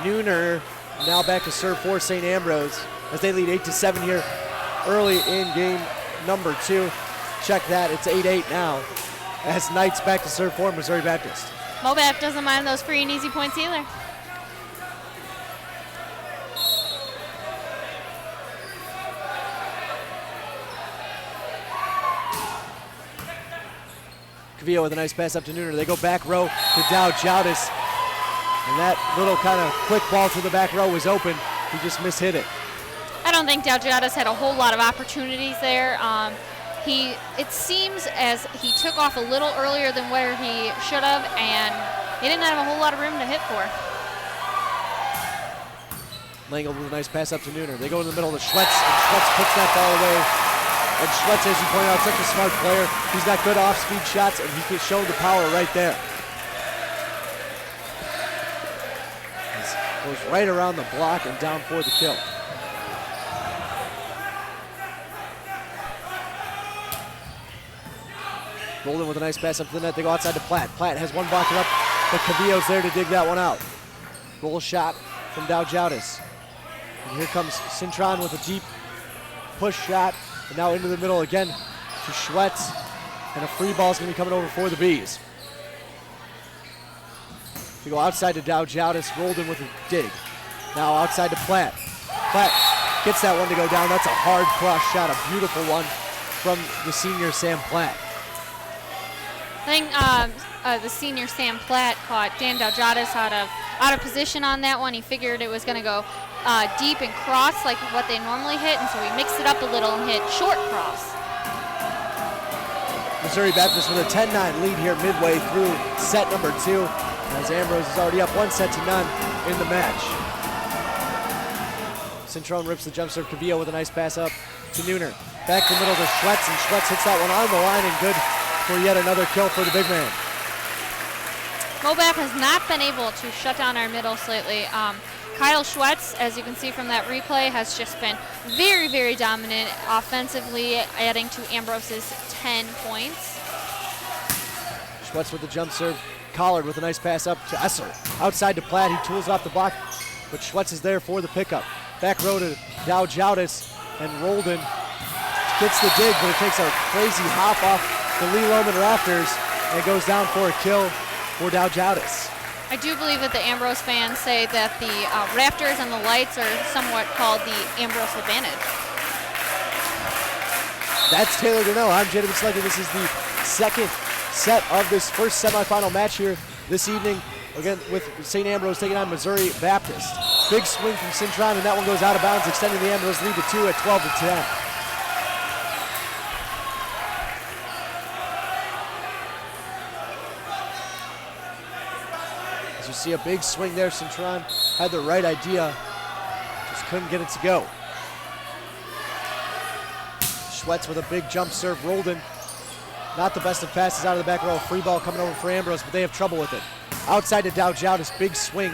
Nooner now back to serve for St. Ambrose as they lead 8-7 here early in game number 2. Check that, it's 8-8 now as Knight's back to serve for Missouri Baptist. MOBAP doesn't mind those free and easy points either. Cavillo with a nice pass up to Nooner. They go back row to Doujadis. And that little kind of quick ball to the back row was open. He just mishit it. I don't think Doujadis had a whole lot of opportunities there. It seems as he took off a little earlier than where he should have, and he didn't have a whole lot of room to hit for. Langle with a nice pass up to Nooner. They go in the middle to Schwetz, and Schwetz puts that ball away. And Schwetz, as you pointed out, such a smart player. He's got good off-speed shots, and he can show the power right there. He goes right around the block and down for the kill. Roldan with a nice pass up to the net. They go outside to Platt. Platt has one blocker up, but Cavillo's there to dig that one out. Roll shot from Dow-Jowdis. And here comes Cintron with a deep push shot. And now into the middle again to Schwetz. And a free ball is going to be coming over for the Bees. They go outside to Dow-Jowdis. Roldan with a dig. Now outside to Platt. Platt gets that one to go down. That's a hard cross shot, a beautiful one from the senior Sam Platt. I think the senior Sam Platt caught Dan Dow-Jowdis out of position on that one. He figured it was going to go deep and cross like what they normally hit, and so he mixed it up a little and hit short cross. Missouri Baptist with a 10-9 lead here midway through set number 2, as Ambrose is already up 1-0 in the match. Cintron rips the jump serve. Cavillo with a nice pass up to Nooner. Back to the middle to Schwetz, and Schwetz hits that one on the line and good for yet another kill for the big man. MOBAP has not been able to shut down our middles lately. Kyle Schwetz, as you can see from that replay, has just been very, very dominant offensively, adding to Ambrose's 10 points. Schwetz with the jump serve. Collard with a nice pass up to Esser. Outside to Platt, he tools off the block, but Schwetz is there for the pickup. Back row to Dow-Jowdis, and Roldan gets the dig, but it takes a crazy hop off the Lee Lohman rafters and goes down for a kill for Dow-Jowdis. I do believe that the Ambrose fans say that the rafters and the lights are somewhat called the Ambrose advantage. That's Taylor Grinnell. I'm Jaden Sluggy. This is the second set of this first semifinal match here this evening, again with St. Ambrose taking on Missouri Baptist. Big swing from Cintron, and that one goes out of bounds, extending the Ambrose lead to 2 at 12-10. You see a big swing there. Cintron had the right idea, just couldn't get it to go. Schwetz with a big jump serve. Roldan, not the best of passes out of the back row. Free ball coming over for Ambrose, but they have trouble with it. Outside to Dow-Jowdis, big swing.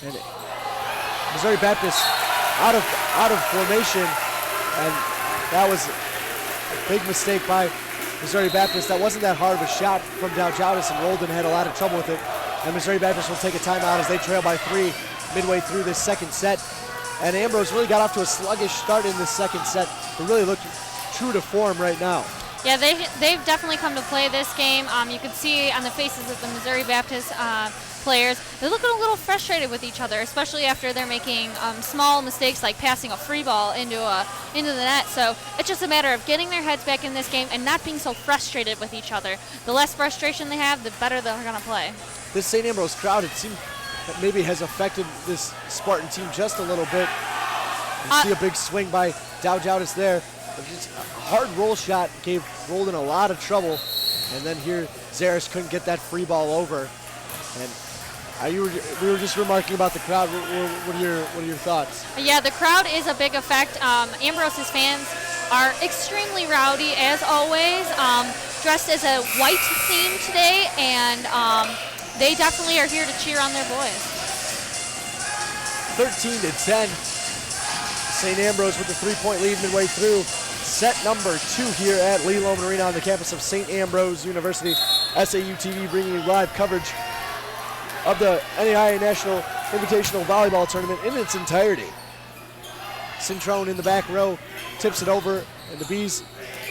And Missouri Baptist out of formation, and that was a big mistake by Missouri Baptist. That wasn't that hard of a shot from Dow-Jowdis, and Roldan had a lot of trouble with it. And Missouri Baptist will take a timeout as they trail by 3 midway through this second set. And Ambrose really got off to a sluggish start in this second set, but really looked true to form right now. Yeah, they've definitely come to play this game. You can see on the faces of the Missouri Baptist players, they're looking a little frustrated with each other, especially after they're making small mistakes like passing a free ball into the net. So it's just a matter of getting their heads back in this game and not being so frustrated with each other. The less frustration they have, the better they're going to play. This St. Ambrose crowd, it seems that maybe has affected this Spartan team just a little bit. You see a big swing by Dow-Jowdis there. Just a hard roll shot gave Roldan a lot of trouble. And then here, Zaris couldn't get that free ball over. And we were just remarking about the crowd. What are your thoughts? Yeah, the crowd is a big effect. Ambrose's fans are extremely rowdy, as always. Dressed as a white theme today, and they definitely are here to cheer on their boys. 13-10. St. Ambrose with the 3-point lead midway through set number 2 here at Lee Lohman Arena on the campus of St. Ambrose University. SAUtv bringing you live coverage of the NAIA National Invitational Volleyball Tournament in its entirety. Cintron in the back row tips it over, and the Bees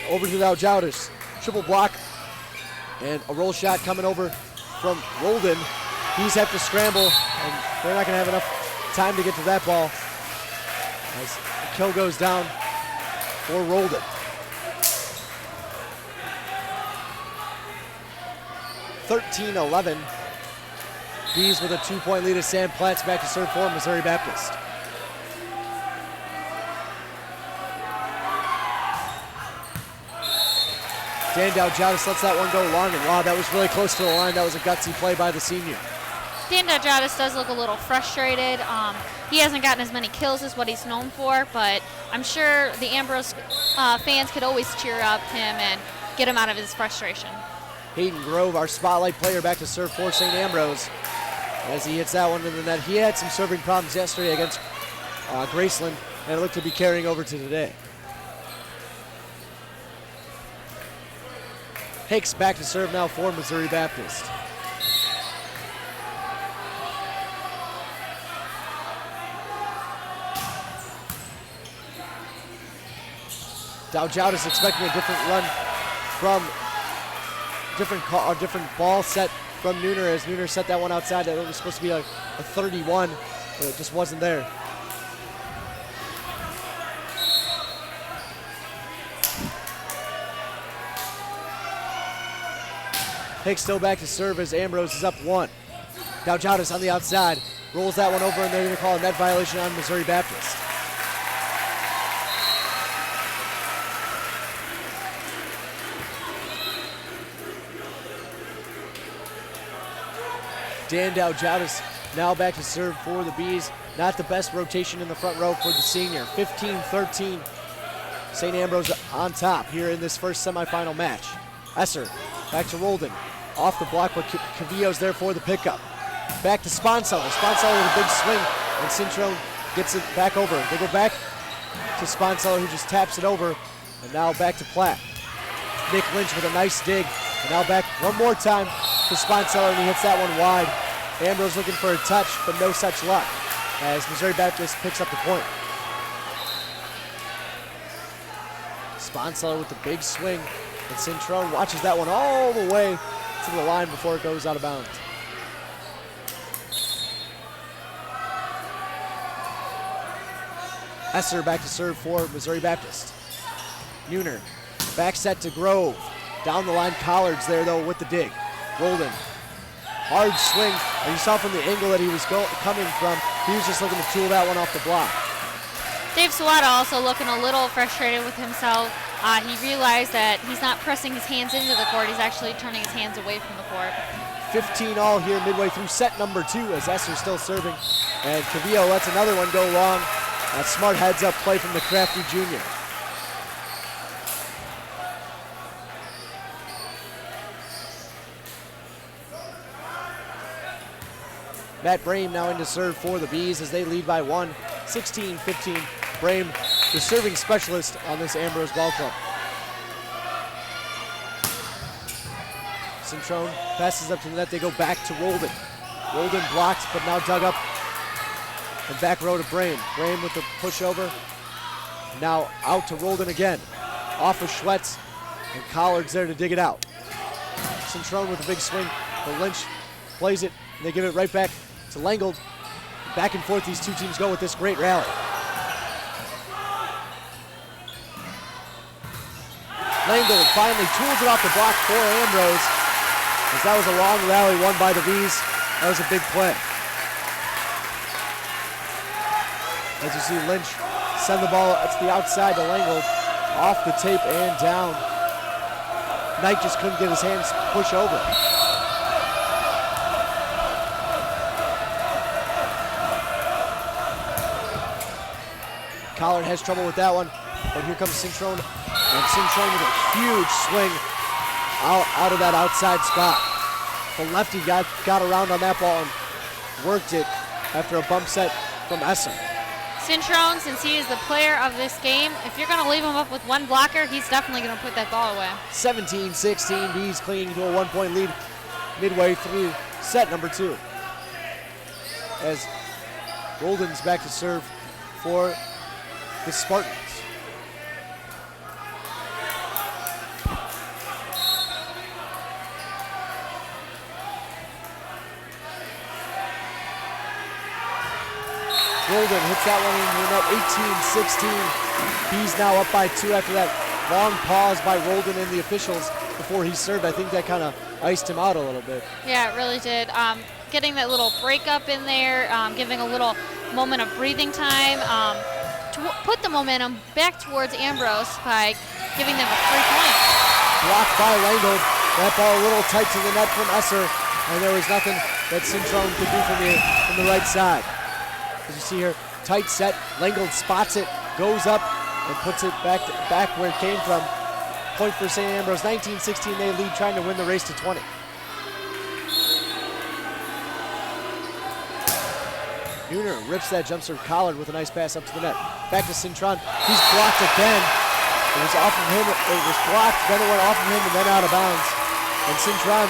over to Dow-Jowdis. Triple block, and a roll shot coming over from Roldan. Bees have to scramble, and they're not going to have enough time to get to that ball as the kill goes down for Roldan. (13-11). Bees with a 2-point lead as Sam Platt's back to serve for Missouri Baptist. Dan Dow-Jowdis lets that one go long, and wow, that was really close to the line. That was a gutsy play by the senior. Dan Dow-Jowdis does look a little frustrated. He hasn't gotten as many kills as what he's known for, but I'm sure the Ambrose fans could always cheer up him and get him out of his frustration. Hayden Grove, our spotlight player, back to serve for St. Ambrose as he hits that one in the net. He had some serving problems yesterday against Graceland, and it looked to be carrying over to today. Hicks back to serve now for Missouri Baptist. Dowjout is expecting a different run from different ball set from Nooner, as Nooner set that one outside. That was supposed to be a 31, but it just wasn't there. Hicks still back to serve as Ambrose is up 1. Dowjout is on the outside, rolls that one over, and they're going to call a net violation on Missouri Baptist. Dan Dowjout now back to serve for the Bees. Not the best rotation in the front row for the senior. 15-13. St. Ambrose on top here in this first semifinal match. Esser back to Roldan. Off the block, but Cavillo's there for the pickup. Back to Sponseller. Sponseller with a big swing, and Cintrone gets it back over. They go back to Sponseller, who just taps it over, and now back to Platt. Nick Lynch with a nice dig, and now back one more time to Sponseller, and he hits that one wide. Ambrose looking for a touch, but no such luck, as Missouri Baptist picks up the point. Sponseller with the big swing, and Cintrone watches that one all the way to the line before it goes out of bounds. Esser back to serve for Missouri Baptist. Nooner, back set to Grove. Down the line, Collards there though with the dig. Roldan, hard swing, and you saw from the angle that he was coming from, he was just looking to tool that one off the block. Dave Sawada also looking a little frustrated with himself. He realized that he's not pressing his hands into the court, he's actually turning his hands away from the court. 15 all here midway through set number 2 as Esser's still serving. And Cavillo lets another one go long. A smart heads-up play from the crafty junior. Matt Brame now in to serve for the Bees as they lead by 1, 16-15. Brame, the serving specialist on this Ambrose ball club. Cintrone passes up to the net. They go back to Roldan. Roldan blocked, but now dug up. And back row to Brame. Brame with the pushover. Now out to Roldan again. Off of Schwetz, and Collards there to dig it out. Cintrone with a big swing, but Lynch plays it, and they give it right back to Langold. Back and forth these two teams go with this great rally. Langold finally tools it off the block for Ambrose, as that was a long rally won by the Bees. That was a big play. As you see Lynch send the ball to the outside to Langold, off the tape and down. Knight just couldn't get his hands push over. Collard has trouble with that one, but here comes Cintrone, and Cintrone with a huge swing out of that outside spot. The lefty got around on that ball and worked it after a bump set from Esser. Cintrone, since he is the player of this game, if you're going to leave him up with one blocker, he's definitely going to put that ball away. 17-16, Bees clinging to a 1-point lead midway through set number 2. As Roldan's back to serve for the Spartans. Roldan hits that one in the net, 18-16. Bees now up by 2 after that long pause by Roldan and the officials before he served. I think that kind of iced him out a little bit. Yeah, it really did. Getting that little breakup in there, giving a little moment of breathing time to put the momentum back towards Ambrose by giving them a 3 point. Blocked by Langold. That ball a little tight to the net from Esser, and there was nothing that Cintrone could do from the right side. As you see here, tight set. Langold spots it, goes up, and puts it back where it came from. Point for St. Ambrose. 19-16, they lead, trying to win the race to 20. Nooner rips that jump serve. Collard with a nice pass up to the net. Back to Cintrone. He's blocked again. It was off of him, it was blocked, then it went off of him and then out of bounds. And Cintron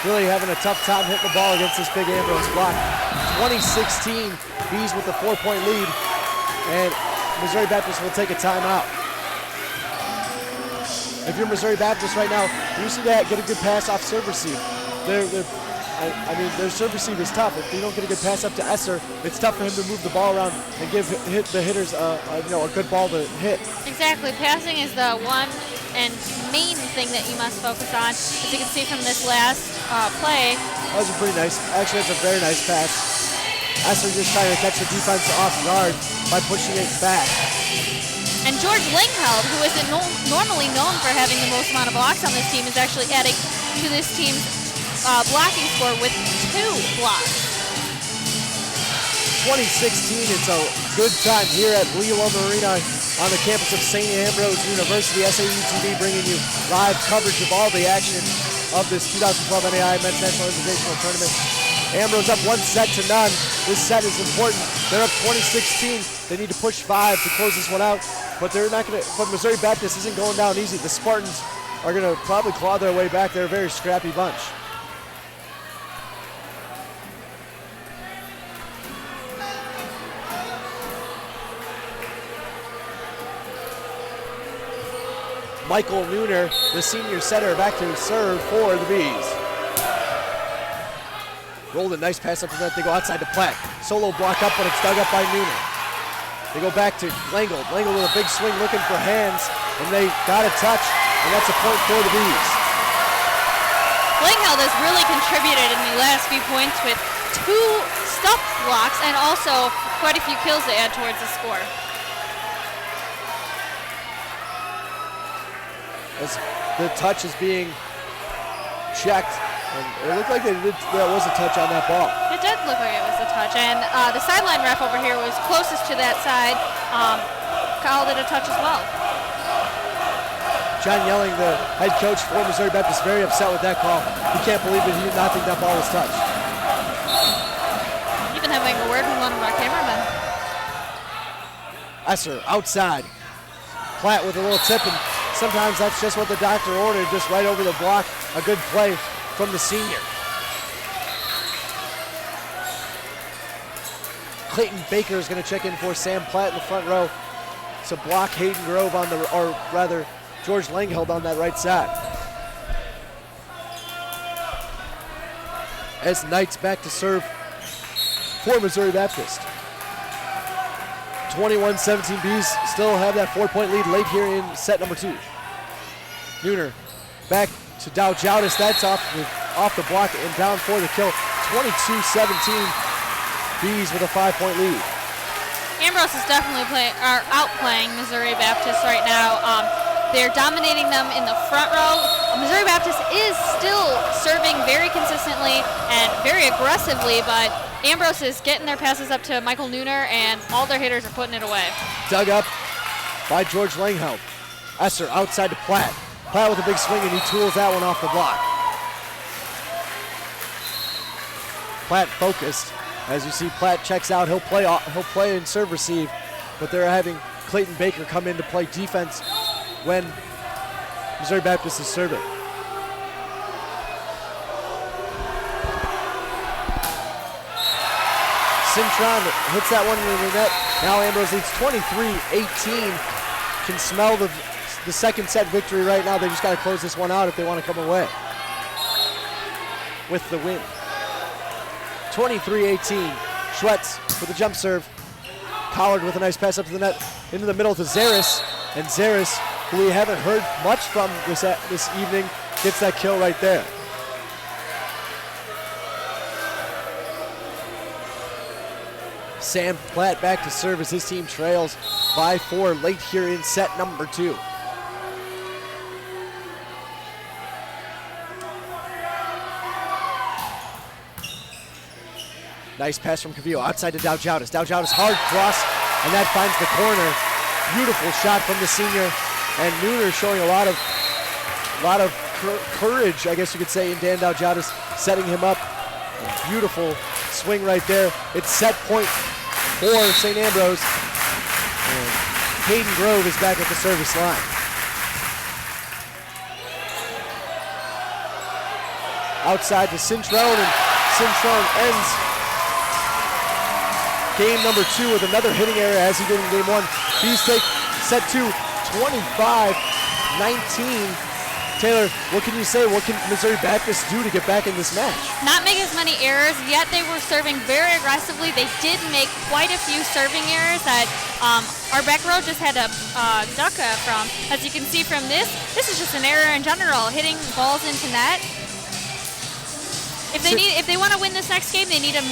really having a tough time hitting the ball against this big Ambrose block. 2016, Bees with a 4-point lead, and Missouri Baptist will take a timeout. If you're Missouri Baptist right now, you see that, get a good pass off serve receive. I mean, their serve receive is tough. If you don't get a good pass up to Esser, it's tough for him to move the ball around and give the hitters a good ball to hit. Exactly. Passing is the one and main thing that you must focus on. As you can see from this last play. That was a pretty nice, actually that's a very nice pass. Esser just trying to catch the defense off guard by pushing it back. And George Lingheld, who isn't normally known for having the most amount of blocks on this team, is actually adding to this team's blocking score with 2 blocks. 2016, it's a good time here at Lee Lohman Arena on the campus of St. Ambrose University. SAUtv bringing you live coverage of all the action of this 2012 NAI Men's National Invitational Tournament. Ambrose up 1-0. This set is important. They're up 2016. They need to push 5 to close this one out, but they're not going to. But Missouri Baptist isn't going down easy. The Spartans are going to probably claw their way back. They're a very scrappy bunch. Michael Nooner, the senior setter, back to serve for the Bees. Rolled a nice pass up to that. They go outside to Platt. Solo block up, but it's dug up by Nooner. They go back to Langold. Langold with a big swing looking for hands, and they got a touch, and that's a point for the Bees. Lingheld has really contributed in the last few points with 2 stuffed blocks and also quite a few kills to add towards the score. As the touch is being checked, and it looked like there was a touch on that ball. It did look like it was a touch, and the sideline ref over here was closest to that side, called it a touch as well. John Yelling, the head coach for Missouri Baptist, very upset with that call. He can't believe that he did not think that ball was touched. Even having a word with one of our cameramen. Esser outside. Platt with a little tip, and sometimes that's just what the doctor ordered, just right over the block. A good play from the senior. Clayton Baker is going to check in for Sam Platt in the front row to block Hayden Grove on the, or rather, George Langheld on that right side. As Knight's back to serve for Missouri Baptist. 21-17 Bees still have that 4-point lead late here in set number 2. Nooner back to Dow Jowdis. That's off the block and down for the kill. 22-17 Bees with a 5-point lead. Ambrose is definitely outplaying Missouri Baptist right now. They're dominating them in the front row. Missouri Baptist is still serving very consistently and very aggressively, but Ambrose is getting their passes up to Michael Nooner, and all their hitters are putting it away. Dug up by George Langheld. Esser outside to Platt. Platt with a big swing, and he tools that one off the block. Platt focused. As you see, Platt checks out. He'll play and serve receive, but they're having Clayton Baker come in to play defense when Missouri Baptist is serving. Cintron hits that one into the net. Now Ambrose leads 23-18. Can smell the second set victory right now. They just got to close this one out if they want to come away with the win. 23-18. Schwetz with a jump serve. Collard with a nice pass up to the net. Into the middle to Zaris. And Zaris, who we haven't heard much from this evening, gets that kill right there. Sam Platt back to serve as his team trails by 4 late here in set number 2. Nice pass from Cavillo outside to Dow Jowdis. Dow Jowdis hard cross, and that finds the corner. Beautiful shot from the senior, and Nooner showing a lot of courage, I guess you could say, in Dan Dow Jowdis, setting him up. A beautiful swing right there. It's set point for St. Ambrose, and Hayden Grove is back at the service line. outside to Cintrone, and Cintrone ends game number 2 with another hitting error as he did in game 1. Bees take set 2, 25-19. Taylor, what can you say? What can Missouri Baptist do to get back in this match? Not make as many errors, yet they were serving very aggressively. They did make quite a few serving errors that our back row just had to duck from. As you can see from this is just an error in general, hitting balls into net. If they want to win this next game, they need to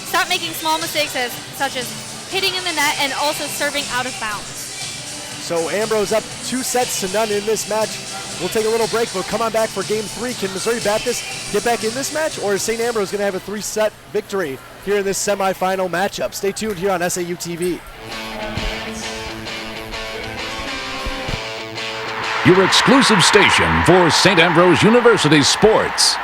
stop making small mistakes such as hitting in the net and also serving out of bounds. So Ambrose up 2-0 in this match. We'll take a little break, but come on back for game 3. Can Missouri Baptist get back in this match, or is St. Ambrose going to have a 3-set victory here in this semifinal matchup? Stay tuned here on SAUtv. Your exclusive station for St. Ambrose University sports.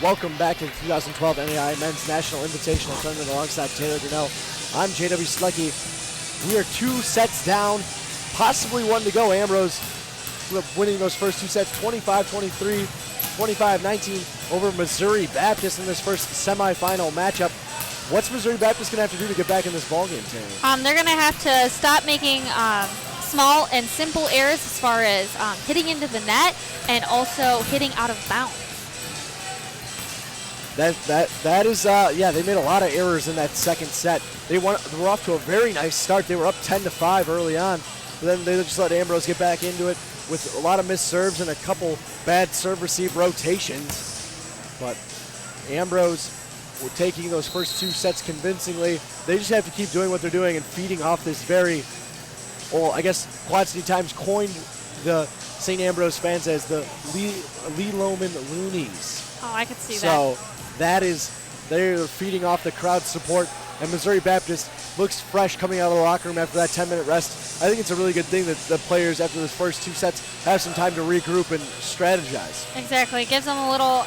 Welcome back to the 2012 NAI Men's National Invitational Tournament alongside Taylor Grinnell. I'm JW Slecki. We are 2 sets down, possibly 1 to go. Ambrose winning those first 2 sets, 25-23, 25-19 over Missouri Baptist in this first semifinal matchup. What's Missouri Baptist going to have to do to get back in this ballgame, Taylor? They're going to have to stop making small and simple errors as far as hitting into the net and also hitting out of bounds. That is, they made a lot of errors in that second set. They were off to a very nice start. They were up 10-5 early on, but then they just let Ambrose get back into it with a lot of missed serves and a couple bad serve-receive rotations. But Ambrose were taking those first 2 sets convincingly. They just have to keep doing what they're doing and feeding off this very, well, I guess Quad City Times coined the St. Ambrose fans as the Lee Lohman Loonies. Oh, I could see that. So they're feeding off the crowd support, and Missouri Baptist looks fresh coming out of the locker room after that 10-minute rest. I think it's a really good thing that the players, after the first 2 sets, have some time to regroup and strategize. Exactly. It gives them a little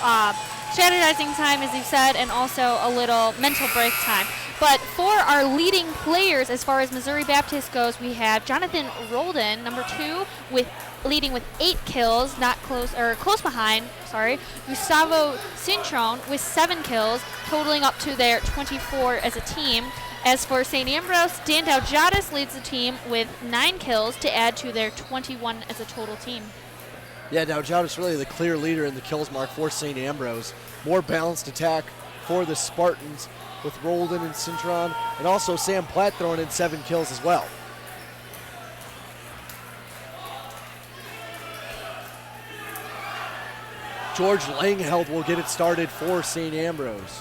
strategizing time, as you said, and also a little mental break time. But for our leading players, as far as Missouri Baptist goes, we have Jonathan Roldan, number 2, leading with 8 kills, close behind. Gustavo Cintrone with 7 kills, totaling up to their 24 as a team. As for St. Ambrose, Dan Daujatis leads the team with 9 kills to add to their 21 as a total team. Yeah, Daujatis really the clear leader in the kills mark for St. Ambrose. More balanced attack for the Spartans with Roldan and Cintron, and also Sam Platt throwing in 7 kills as well. George Langheld will get it started for St. Ambrose.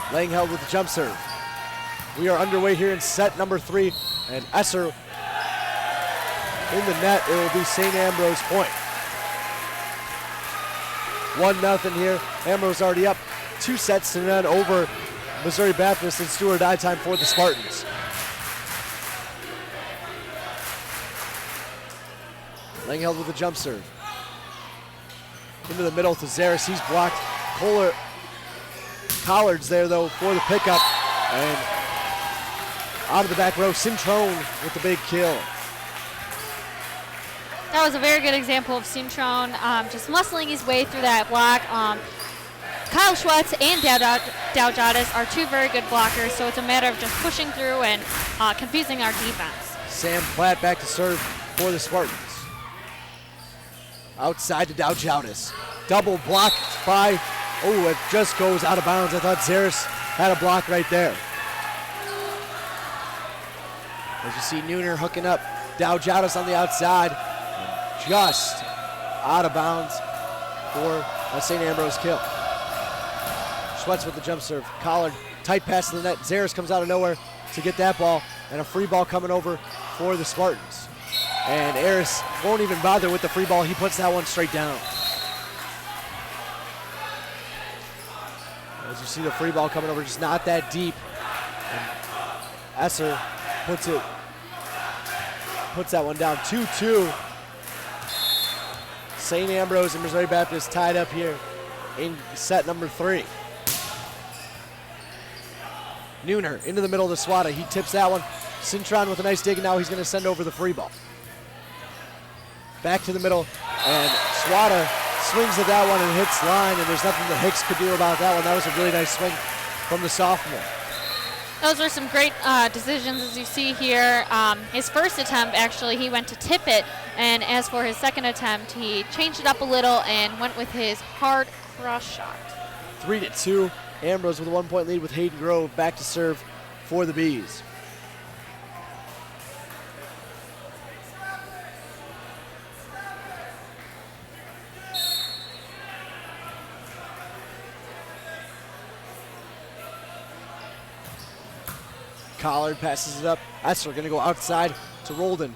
Langheld with the jump serve. We are underway here in set number 3, and Esser in the net. It will be St. Ambrose point. 1-0 here. Ambrose already up 2-0 over Missouri Baptist, and Stewart die time for the Spartans. Langheld with the jump serve. Into the middle to Zaris. He's blocked. Collards there, though, for the pickup. And out of the back row, Cintrone with the big kill. That was a very good example of Cintrone just muscling his way through that block. Kyle Schwartz and Daujatis are 2 very good blockers, so it's a matter of just pushing through and confusing our defense. Sam Platt back to serve for the Spartans. Outside to Daujatis. Double blocked by, it just goes out of bounds. I thought Zaris had a block right there. As you see Nooner hooking up Daujatis on the outside. Just out of bounds for a St. Ambrose kill. Schwetz with the jump serve. Collard, tight pass to the net. Zaris comes out of nowhere to get that ball, and a free ball coming over for the Spartans. And Eris won't even bother with the free ball. He puts that one straight down. As you see the free ball coming over, just not that deep. And Esser puts that one down. 2-2. St. Ambrose and Missouri Baptist tied up here in set number 3. Nooner into the middle of the Swata. He tips that one. Cintron with a nice dig, and now he's going to send over the free ball. Back to the middle, and Swata swings at that one and hits line, and there's nothing that Hicks could do about that one. That was a really nice swing from the sophomore. Those were some great decisions, as you see here. His first attempt, actually, he went to tip it, and as for his second attempt, he changed it up a little and went with his hard cross shot. 3-2. Ambrose with a 1-point lead with Hayden Grove back to serve for the Bees. Collard passes it up. Esser going to go outside to Roldan.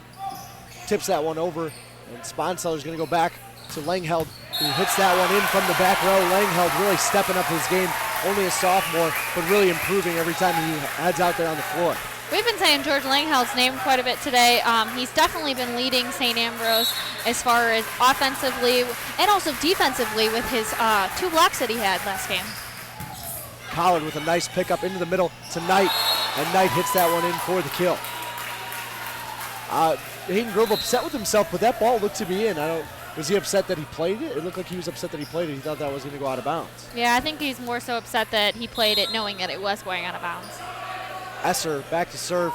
Tips that one over, and Sponseller's going to go back to Langheld, who hits that one in from the back row. Langheld really stepping up his game. Only a sophomore, but really improving every time he heads out there on the floor. We've been saying George Langheld's name quite a bit today. He's definitely been leading St. Ambrose as far as offensively and also defensively with his 2 blocks that he had last game. Collard with a nice pickup into the middle to Knight, and Knight hits that one in for the kill. Hayden Grove upset with himself, but that ball looked to be in. Was he upset that he played it? It looked like he was upset that he played it. He thought that was going to go out of bounds. Yeah, I think he's more so upset that he played it knowing that it was going out of bounds. Esser back to serve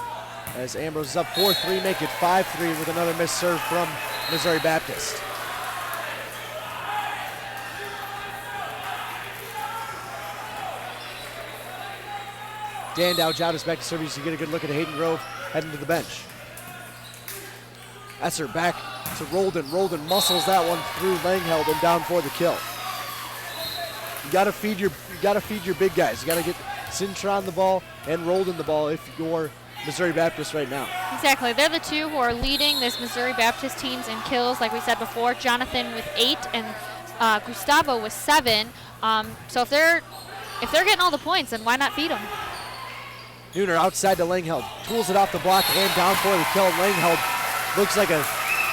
as Ambrose is up 4-3, make it 5-3 with another missed serve from Missouri Baptist. Dan Dowd is back to serve. You get a good look at Hayden Grove heading to the bench. Esser back to Roldan. Roldan muscles that one through Langheld and down for the kill. You got to feed your big guys. You got to get Cintron the ball and Roldan the ball if you're Missouri Baptist right now. Exactly. They're the 2 who are leading this Missouri Baptist teams in kills, like we said before. Jonathan with 8 and Gustavo with 7. So if they're getting all the points, then why not feed them? Nooner outside to Langheld. Tools it off the block and down for the kill. Langheld looks like a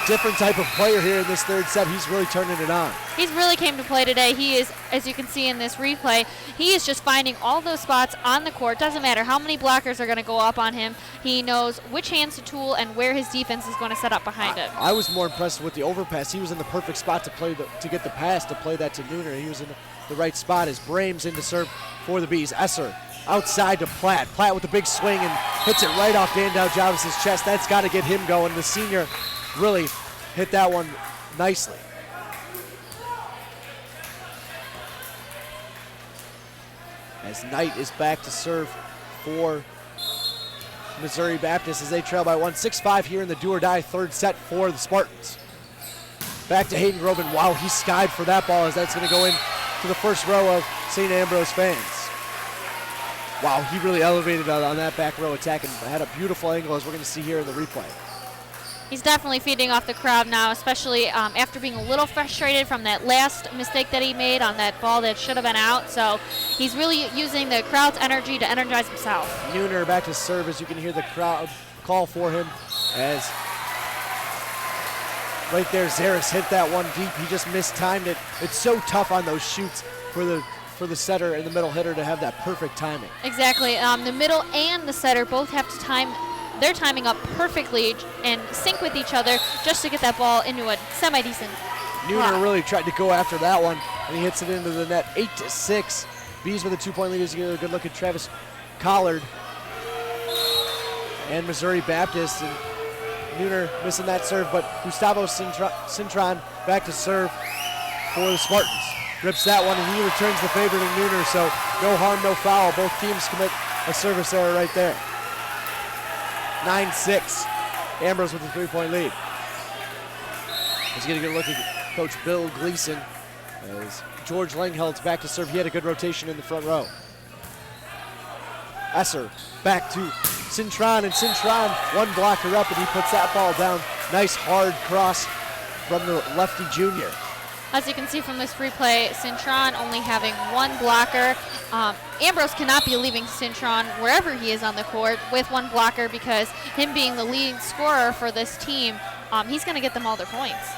different type of player here in this third set. He's really turning it on. He's really came to play today. He is, as you can see in this replay, he is just finding all those spots on the court. Doesn't matter how many blockers are going to go up on him. He knows which hands to tool and where his defense is going to set up behind it. I was more impressed with the overpass. He was in the perfect spot to get the pass to play that to Nooner. He was in the right spot as Brames in to serve for the Bees. Esser outside to Platt. Platt with a big swing and hits it right off Dan Dowd-Jarvis's chest. That's got to get him going. The senior really hit that one nicely. As Knight is back to serve for Missouri Baptist as they trail by 1. 6-5 here in the do-or-die third set for the Spartans. Back to Hayden Grove, and wow, he skied for that ball as that's going to go in to the first row of St. Ambrose fans. Wow, he really elevated on that back row attack and had a beautiful angle as we're going to see here in the replay. He's definitely feeding off the crowd now, especially after being a little frustrated from that last mistake that he made on that ball that should have been out. So he's really using the crowd's energy to energize himself. Nooner back to serve as you can hear the crowd call for him as right there Zaris hit that one deep. He just mistimed it. It's so tough on those shoots for the setter and the middle hitter to have that perfect timing. Exactly. The middle and the setter both have to time their timing up perfectly and sync with each other just to get that ball into a semi-decent Nooner really tried to go after that one, and he hits it into the net. 8-6. Bees with a 2-point lead as you get a good look at Travis Collard and Missouri Baptist. And Nooner missing that serve, but Gustavo Cintron back to serve for the Spartans. Grips that one, and he returns the favor to Nooner, so no harm, no foul. Both teams commit a service error right there. 9-6. Ambrose with a 3-point lead. He's getting a good look at Coach Bill Gleason as George Langheld's back to serve. He had a good rotation in the front row. Esser back to Cintron, and Cintron one blocker up, and he puts that ball down Nice hard cross from the lefty junior. As you can see from this replay, Cintron only having one blocker. Ambrose cannot be leaving Cintron wherever he is on the court with one blocker, because him being the leading scorer for this team, he's going to get them all their points.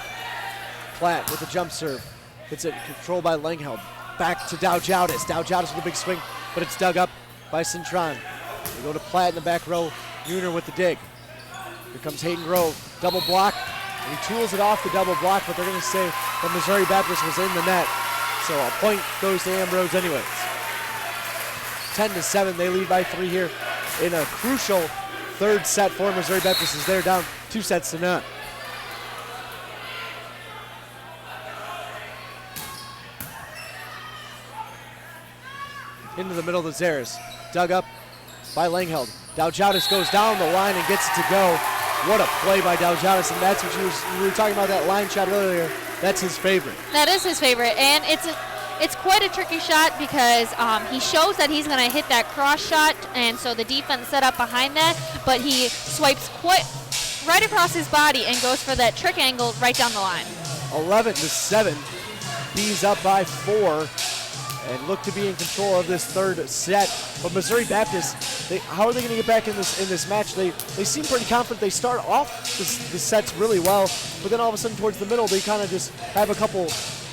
Platt with the jump serve. It's controlled by Langheld. Back to Dowjowdis. Dowjowdis with a big swing, but it's dug up by Cintron. We go to Platt in the back row. Nooner with the dig. Here comes Hayden Grove. Double block. And he tools it off the double block, but they're going to say that Missouri Baptist was in the net. So a point goes to Ambrose anyways. 10-7, they lead by 3 here in a crucial third set for Missouri Baptist as they're down 2-0. Into the middle of the Zares. Dug up by Langheld. Dowjowdis goes down the line and gets it to go. What a play by Dowjowdis, and that's what you were talking about, that line shot earlier. That's his favorite. That is his favorite, and it's quite a tricky shot because he shows that he's going to hit that cross shot, and so the defense set up behind that, but he swipes quite right across his body and goes for that trick angle right down the line. 11-7, Bees up by 4. And look to be in control of this third set. But Missouri Baptist, how are they going to get back in this match? They seem pretty confident. They start off the sets really well, but then all of a sudden towards the middle, they kind of just have a couple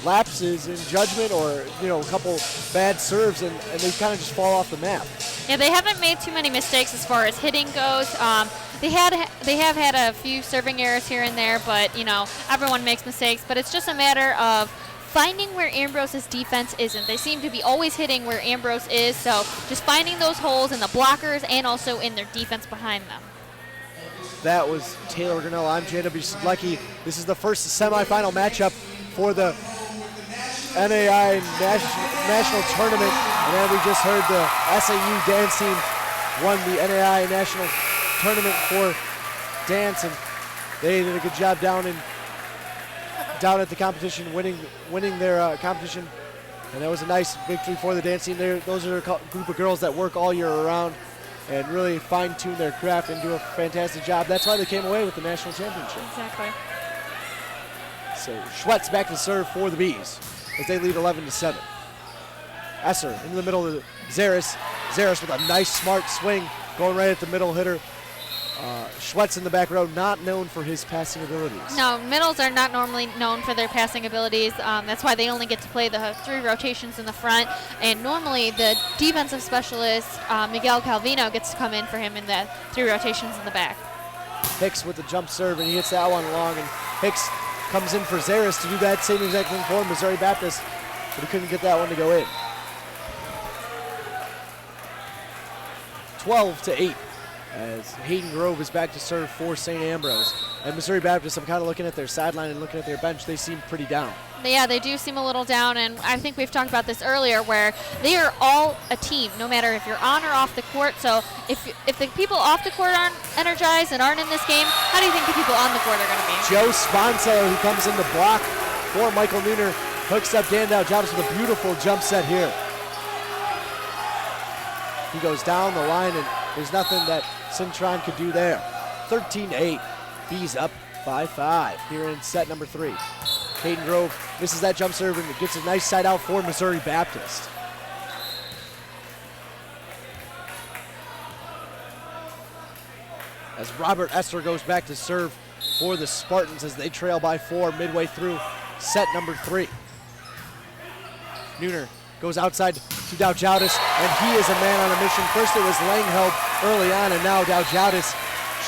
lapses in judgment, or a couple bad serves, and they kind of just fall off the map. Yeah, they haven't made too many mistakes as far as hitting goes. They have had a few serving errors here and there, but everyone makes mistakes. But it's just a matter of finding where Ambrose's defense isn't. They seem to be always hitting where Ambrose is, so just finding those holes in the blockers and also in their defense behind them. That was Taylor Grinnell. I'm J.W. Sledecki. This is the first semifinal matchup for the NAI National Tournament. And then we just heard the SAU dance team won the NAI National Tournament for dance, and they did a good job down at the competition, winning their competition, and that was a nice victory for the dance team. Those are a group of girls that work all year around and really fine-tune their craft and do a fantastic job. That's why they came away with the national championship. Exactly. So Schwetz back to serve for the Bees as they lead 11-7. Esser into the middle of the Zaris. Zaris with a nice, smart swing, going right at the middle hitter. Schwetz in the back row, not known for his passing abilities. No, middles are not normally known for their passing abilities. That's why they only get to play the 3 rotations in the front. And normally the defensive specialist, Miguel Calvino, gets to come in for him in the 3 rotations in the back. Hicks with the jump serve, and he hits that one long. And Hicks comes in for Zaris to do that same exact thing for Missouri Baptist, but he couldn't get that one to go in. 12-8. As Hayden Grove is back to serve for St. Ambrose. And Missouri Baptist, I'm kind of looking at their sideline and looking at their bench, they seem pretty down. Yeah, they do seem a little down, and I think we've talked about this earlier, where they are all a team, no matter if you're on or off the court. So if the people off the court aren't energized and aren't in this game, how do you think the people on the court are going to be? Joe Sponseller, who comes in the block for Michael Nooner, hooks up Dan Dowjowdis with a beautiful jump set here. He goes down the line, and there's nothing that Cintron could do there. 13-8. Bees up by 5 here in set number 3. Hayden Grove misses that jump serve and gets a nice side out for Missouri Baptist. As Robert Esser goes back to serve for the Spartans as they trail by 4 midway through set number 3. Nooner goes outside to Dowjowdis, and he is a man on a mission. First it was Langheld early on, and now Dowjowdis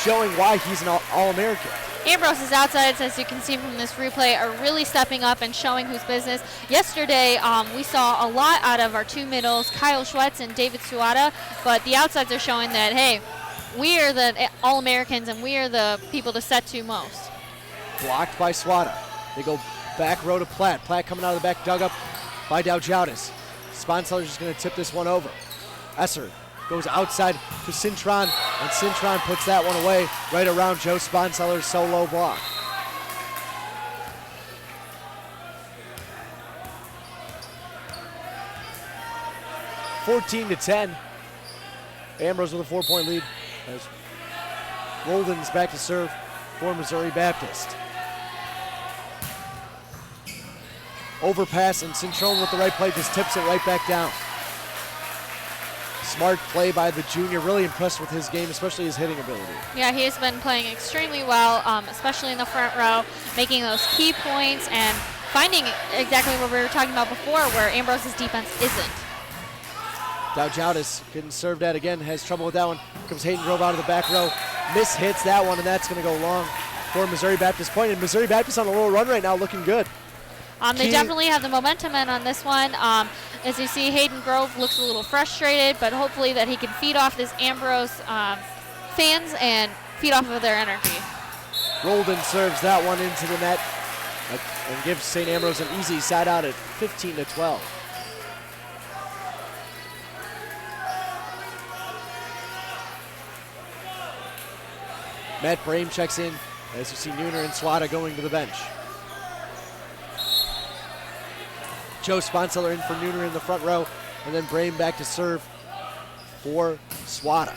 showing why he's an All-American. Ambrose's outsides, as you can see from this replay, are really stepping up and showing who's business. Yesterday, we saw a lot out of our 2 middles, Kyle Schwetz and David Suada, but the outsides are showing that, hey, we are the All-Americans and we are the people to set to most. Blocked by Suada. They go back row to Platt. Platt coming out of the back, dug up by Dowjowdis. Sponseller's just going to tip this one over. Esser goes outside to Cintron, and Cintron puts that one away right around Joe Sponseller's solo block. (14-10). Ambrose with a 4-point lead as Roldan's back to serve for Missouri Baptist. Overpass, and Cintrone with the right play just tips it right back down. Smart play by the junior. Really impressed with his game, especially his hitting ability. Yeah, he has been playing extremely well, especially in the front row, making those key points and finding exactly what we were talking about before, where Ambrose's defense isn't. Doujautis getting served at again, has trouble with that one. Here comes Hayden Grove out of the back row. Hits that one, and that's going to go long for Missouri Baptist point. And Missouri Baptist on a little run right now, looking good. They definitely have the momentum in on this one. As you see, Hayden Grove looks a little frustrated, but hopefully that he can feed off this Ambrose fans and feed off of their energy. Roldan serves that one into the net and gives St. Ambrose an easy side out at 15-12. Matt Brame checks in as you see Nooner and Swada going to the bench. Joe Sponseller in for Nooner in the front row, and then Brame back to serve for Swada.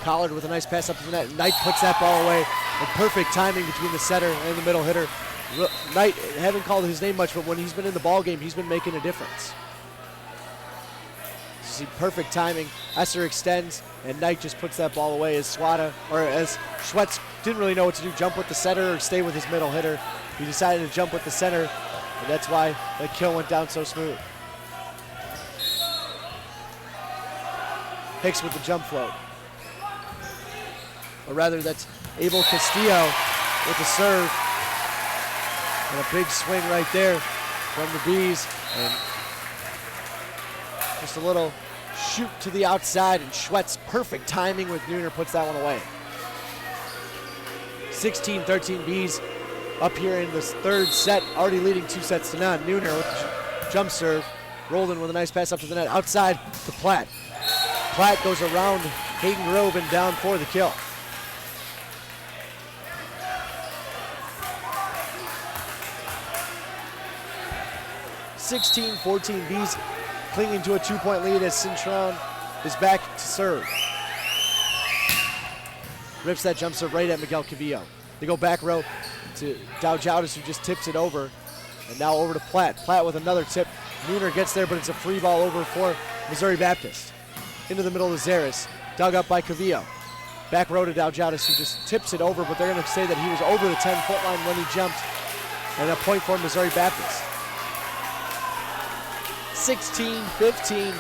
Collard with a nice pass up to the net. Knight puts that ball away, and perfect timing between the setter and the middle hitter. Knight, haven't called his name much, but when he's been in the ball game, he's been making a difference. You see perfect timing. Esser extends, and Knight just puts that ball away as Schwetz didn't really know what to do, jump with the setter or stay with his middle hitter. He decided to jump with the center, and that's why the kill went down so smooth. Hicks with the jump float. Or rather, that's Abel Castillo with the serve. And a big swing right there from the Bees. And just a little shoot to the outside, and Schwetz, perfect timing with Nooner, puts that one away. 16-13 Bees up here in this third set, already leading 2-0. Nooner with the jump serve. Roldan with a nice pass up to the net. Outside to Platt. Platt goes around Hayden Grove and down for the kill. (16-14) Bees clinging to a 2-point lead as Cintron is back to serve. Rips that jump serve right at Miguel Cavillo. They go back row to Doujautis, who just tips it over. And now over to Platt. Platt with another tip. Nooner gets there, but it's a free ball over for Missouri Baptist. Into the middle of Zaris. Dug up by Cavillo. Back row to Doujautis, who just tips it over, but they're going to say that he was over the 10-foot line when he jumped. And a point for Missouri Baptist. 16-15.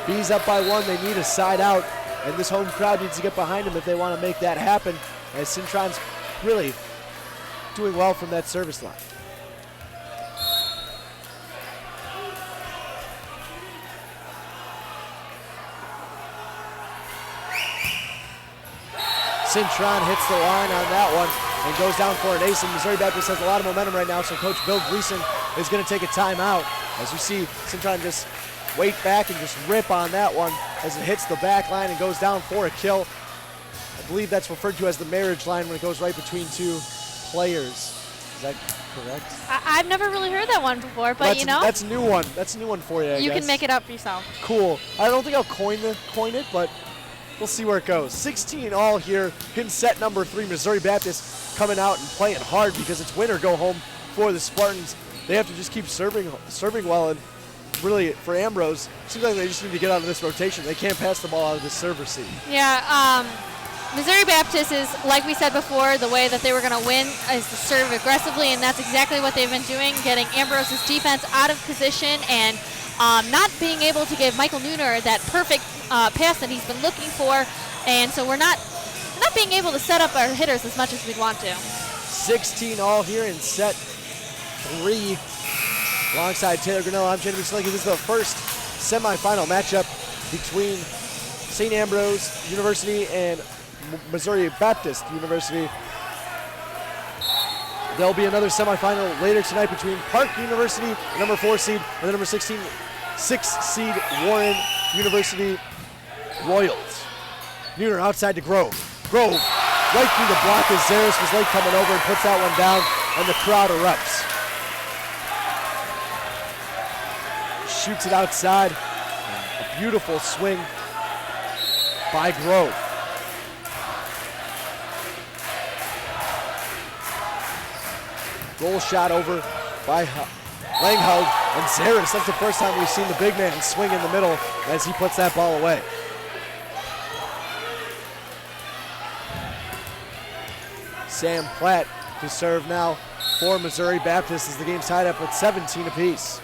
Bees up by one. They need a side out, and this home crowd needs to get behind them if they want to make that happen, as Cintron's really doing well from that service line. Cintron hits the line on that one and goes down for an ace, and Missouri Baptist has a lot of momentum right now, so Coach Bill Gleason is going to take a timeout. As you see, Cintron just wait back and just rip on that one as it hits the back line and goes down for a kill. I believe that's referred to as the marriage line when it goes right between two players. Is that correct? I've never really heard that one before, but you know. That's a new one. That's a new one for you, I guess. Can make it up yourself. Cool. I don't think I'll coin it, but we'll see where it goes. 16 all here in set number 3. Missouri Baptist coming out and playing hard because it's win or go home for the Spartans. They have to just keep serving well, and really for Ambrose, seems like they just need to get out of this rotation. They can't pass the ball out of this server seat. Yeah, Missouri Baptist is, like we said before, the way that they were going to win is to serve aggressively, and that's exactly what they've been doing, getting Ambrose's defense out of position and not being able to give Michael Nooner that perfect pass that he's been looking for, and so we're not being able to set up our hitters as much as we'd want to. 16 all here in set 3. Alongside Taylor Grinnell, I'm Jennifer Slinky. This is the first semifinal matchup between St. Ambrose University and Missouri Baptist University. There'll be another semifinal later tonight between Park University, the number 4 seed, and the number 6 seed Warren University Royals. Nooner outside to Grove. Grove right through the block as Zaris was late coming over and puts that one down, and the crowd erupts. Shoots it outside. A beautiful swing by Grove. Roll shot over by Langhout and Zaris. That's the first time we've seen the big man swing in the middle as he puts that ball away. Sam Platt to serve now for Missouri Baptist as the game's tied up at 17 apiece.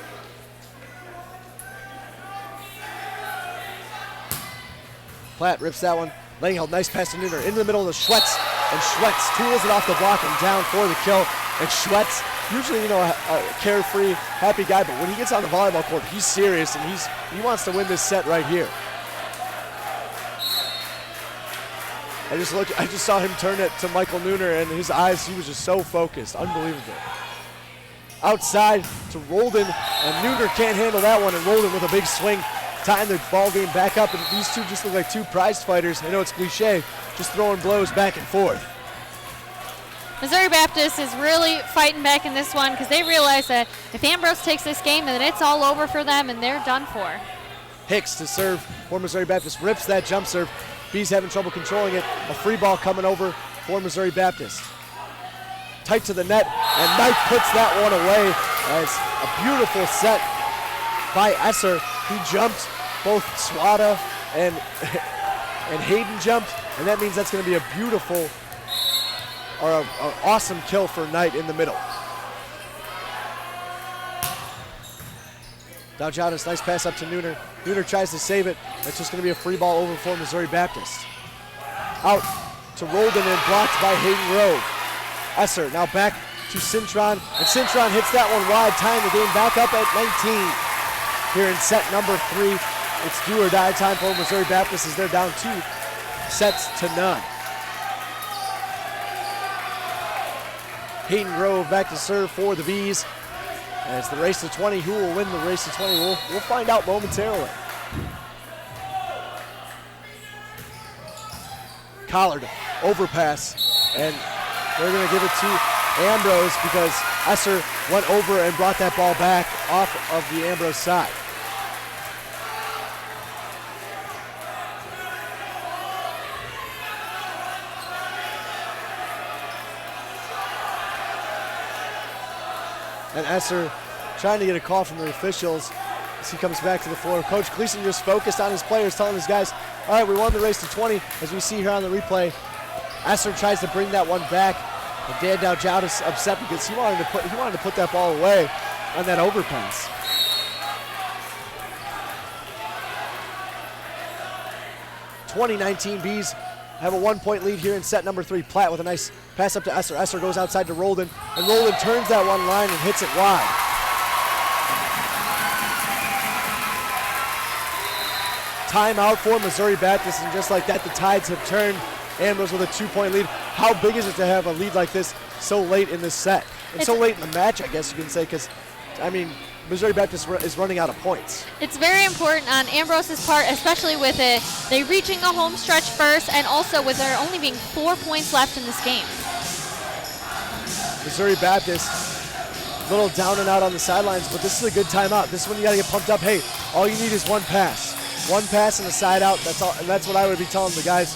Platt rips that one. Langhout, nice pass to Nooner into the middle of the Schwetz, and Schwetz tools it off the block and down for the kill. And Schwetz, usually a carefree, happy guy, but when he gets on the volleyball court, he's serious and he wants to win this set right here. I just saw him turn it to Michael Nooner, and his eyes, he was just so focused, unbelievable. Outside to Roldan, and Nooner can't handle that one, and Roldan with a big swing, tying the ball game back up, and these two just look like two prize fighters. I know it's cliche, just throwing blows back and forth. Missouri Baptist is really fighting back in this one because they realize that if Ambrose takes this game, then it's all over for them and they're done for. Hicks to serve for Missouri Baptist, rips that jump serve. Bees having trouble controlling it. A free ball coming over for Missouri Baptist. Tight to the net, and Knight puts that one away as a beautiful set by Esser. He jumped, both Swada and Hayden jumped, and that means that's going to be a beautiful or an awesome kill for Knight in the middle. Daljadis, nice pass up to Nooner. Nooner tries to save it. That's just going to be a free ball over for Missouri Baptist. Out to Roldan and blocked by Hayden Grove. Esser now back to Cintron, and Cintron hits that one wide, tying the game back up at 19. Here in set number 3, it's do or die time for Missouri Baptist as they're down 2-0. Hayden Grove back to serve for the Bees. And it's the race to 20. Who will win the race to 20? We'll find out momentarily. Collard, overpass, and they're going to give it to Ambrose because Esser went over and brought that ball back off of the Ambrose side. And Esser trying to get a call from the officials as he comes back to the floor. Coach Gleason just focused on his players, telling his guys, all right, we won the race to 20. As we see here on the replay, Esser tries to bring that one back. And Dan Daljadis upset because he wanted to put that ball away on that overpass. (20-19) Bees have a 1-point lead here in set number 3. Platt with a nice pass up to Esser. Esser goes outside to Roldan, and Roldan turns that one line and hits it wide. Timeout for Missouri Baptist, and just like that, the tides have turned. Ambrose with a 2-point lead. How big is it to have a lead like this so late in this set? And so late in the match, I guess you can say, because, I mean, Missouri Baptist is running out of points. It's very important on Ambrose's part, especially with they reaching a home stretch first, and also with there only being 4 points left in this game. Missouri Baptist, a little down and out on the sidelines, but this is a good timeout. This is when you got to get pumped up. Hey, all you need is one pass. One pass and a side out. That's all, and that's what I would be telling the guys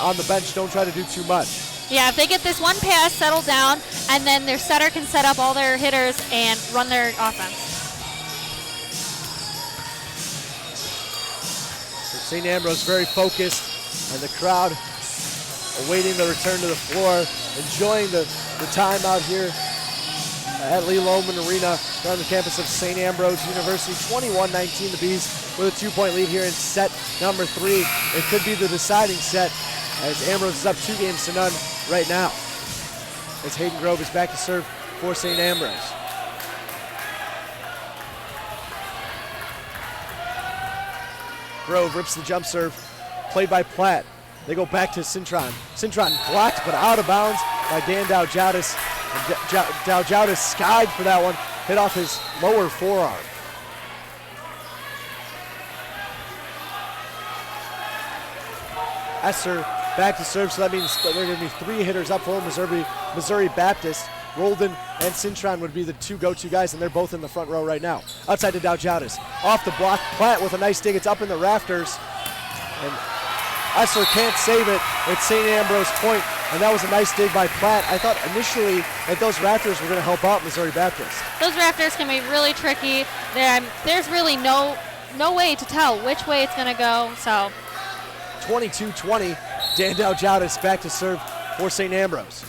on the bench. Don't try to do too much. Yeah, if they get this one pass, settle down, and then their setter can set up all their hitters and run their offense. St. Ambrose very focused, and the crowd awaiting the return to the floor, enjoying the time out here at Lee Lohman Arena on the campus of St. Ambrose University. 21-19, the Bees with a 2-point lead here in set number 3. It could be the deciding set as Ambrose is up 2-0 right now. As Hayden Grove is back to serve for St. Ambrose. Grove rips the jump serve, played by Platt. They go back to Cintron. Cintron blocked but out of bounds by Dan Daljadis. Daljadis skied for that one, hit off his lower forearm. Esser back to serve, so that means that there are going to be 3 hitters up for Missouri Baptist. Roldan and Cintron would be the 2 go-to guys, and they're both in the front row right now. Outside to Daljadis. Off the block, Platt with a nice dig. It's up in the rafters. And Esser can't save it. It's St. Ambrose point And that was a nice dig by Platt. I thought initially that those rafters were going to help out Missouri Baptist. Those rafters can be really tricky. There's really no way to tell which way it's going to go. So 22-20, Dandau Jowdis back to serve for St. Ambrose.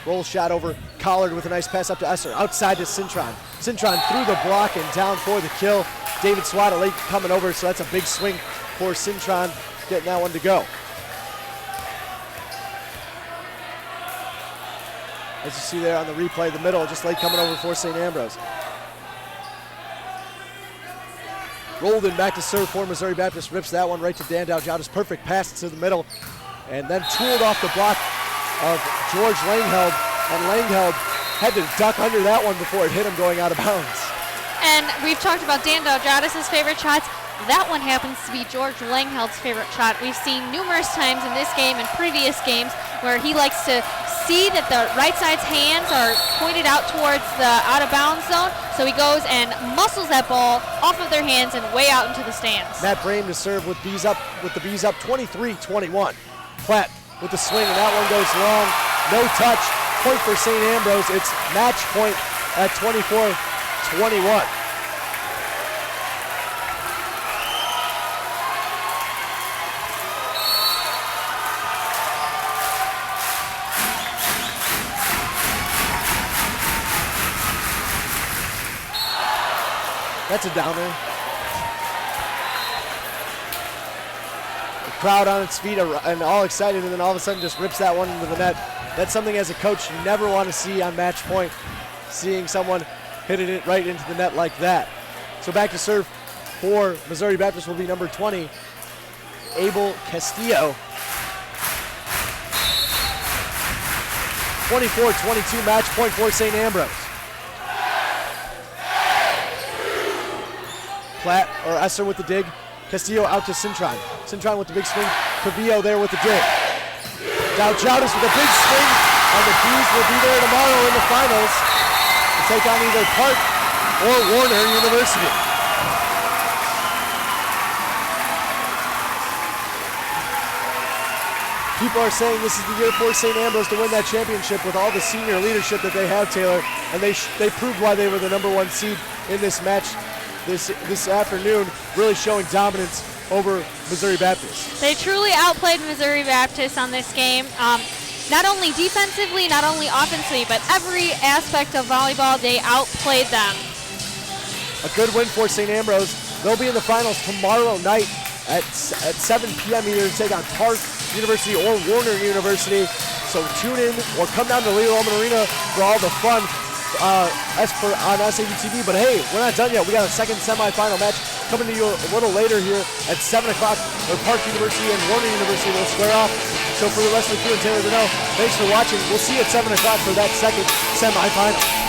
Roll shot over Collard with a nice pass up to Esser. Outside to Cintron. Cintron through the block and down for the kill. David Swada late coming over, so that's a big swing for Cintron, getting that one to go. As you see there on the replay, the middle, just late coming over for St. Ambrose. Roldan back to serve for Missouri Baptist, rips that one right to Dandau Jowdis. Perfect pass to the middle, and then tooled off the block of George Langheld, and Langheld had to duck under that one before it hit him going out of bounds. And we've talked about Dandau Jowdis' favorite shots. That one happens to be George Langheld's favorite shot. We've seen numerous times in this game and previous games where he likes to see that the right side's hands are pointed out towards the out-of-bounds zone, so he goes and muscles that ball off of their hands and way out into the stands. Matt Brame to serve with the Bees up 23-21. Platt with the swing, and that one goes long. No touch. Point for St. Ambrose. It's match point at 24-21. That's a downer. The crowd on its feet and all excited, and then all of a sudden just rips that one into the net. That's something as a coach you never want to see on match point, seeing someone hitting it right into the net like that. So back to serve for Missouri Baptist will be number 20, Abel Castillo. 24-22 match point for St. Ambrose. Platt or Esser with the dig. Castillo out to Cintron. Cintron with the big swing. Cavillo there with the dig. Now Jowdis with a big swing, and the Bees will be there tomorrow in the finals to take on either Park or Warner University. People are saying this is the year for St. Ambrose to win that championship with all the senior leadership that they have, Taylor, and they proved why they were the number one seed in this match this afternoon, really showing dominance over Missouri Baptist. They truly outplayed Missouri Baptist on this game. Not only defensively, not only offensively, but every aspect of volleyball, they outplayed them. A good win for St. Ambrose. They'll be in the finals tomorrow night at 7 p.m. either to take on Park University or Warner University. So tune in or come down to Lee Lohman Arena for all the fun on SAUtv. But hey, we're not done yet. We got a second semifinal match coming to you a little later here at 7 o'clock where Park University and Warner University will square off. So for the rest of the crew and Taylor Deneau, thanks for watching. We'll see you at 7 o'clock for that second semifinal.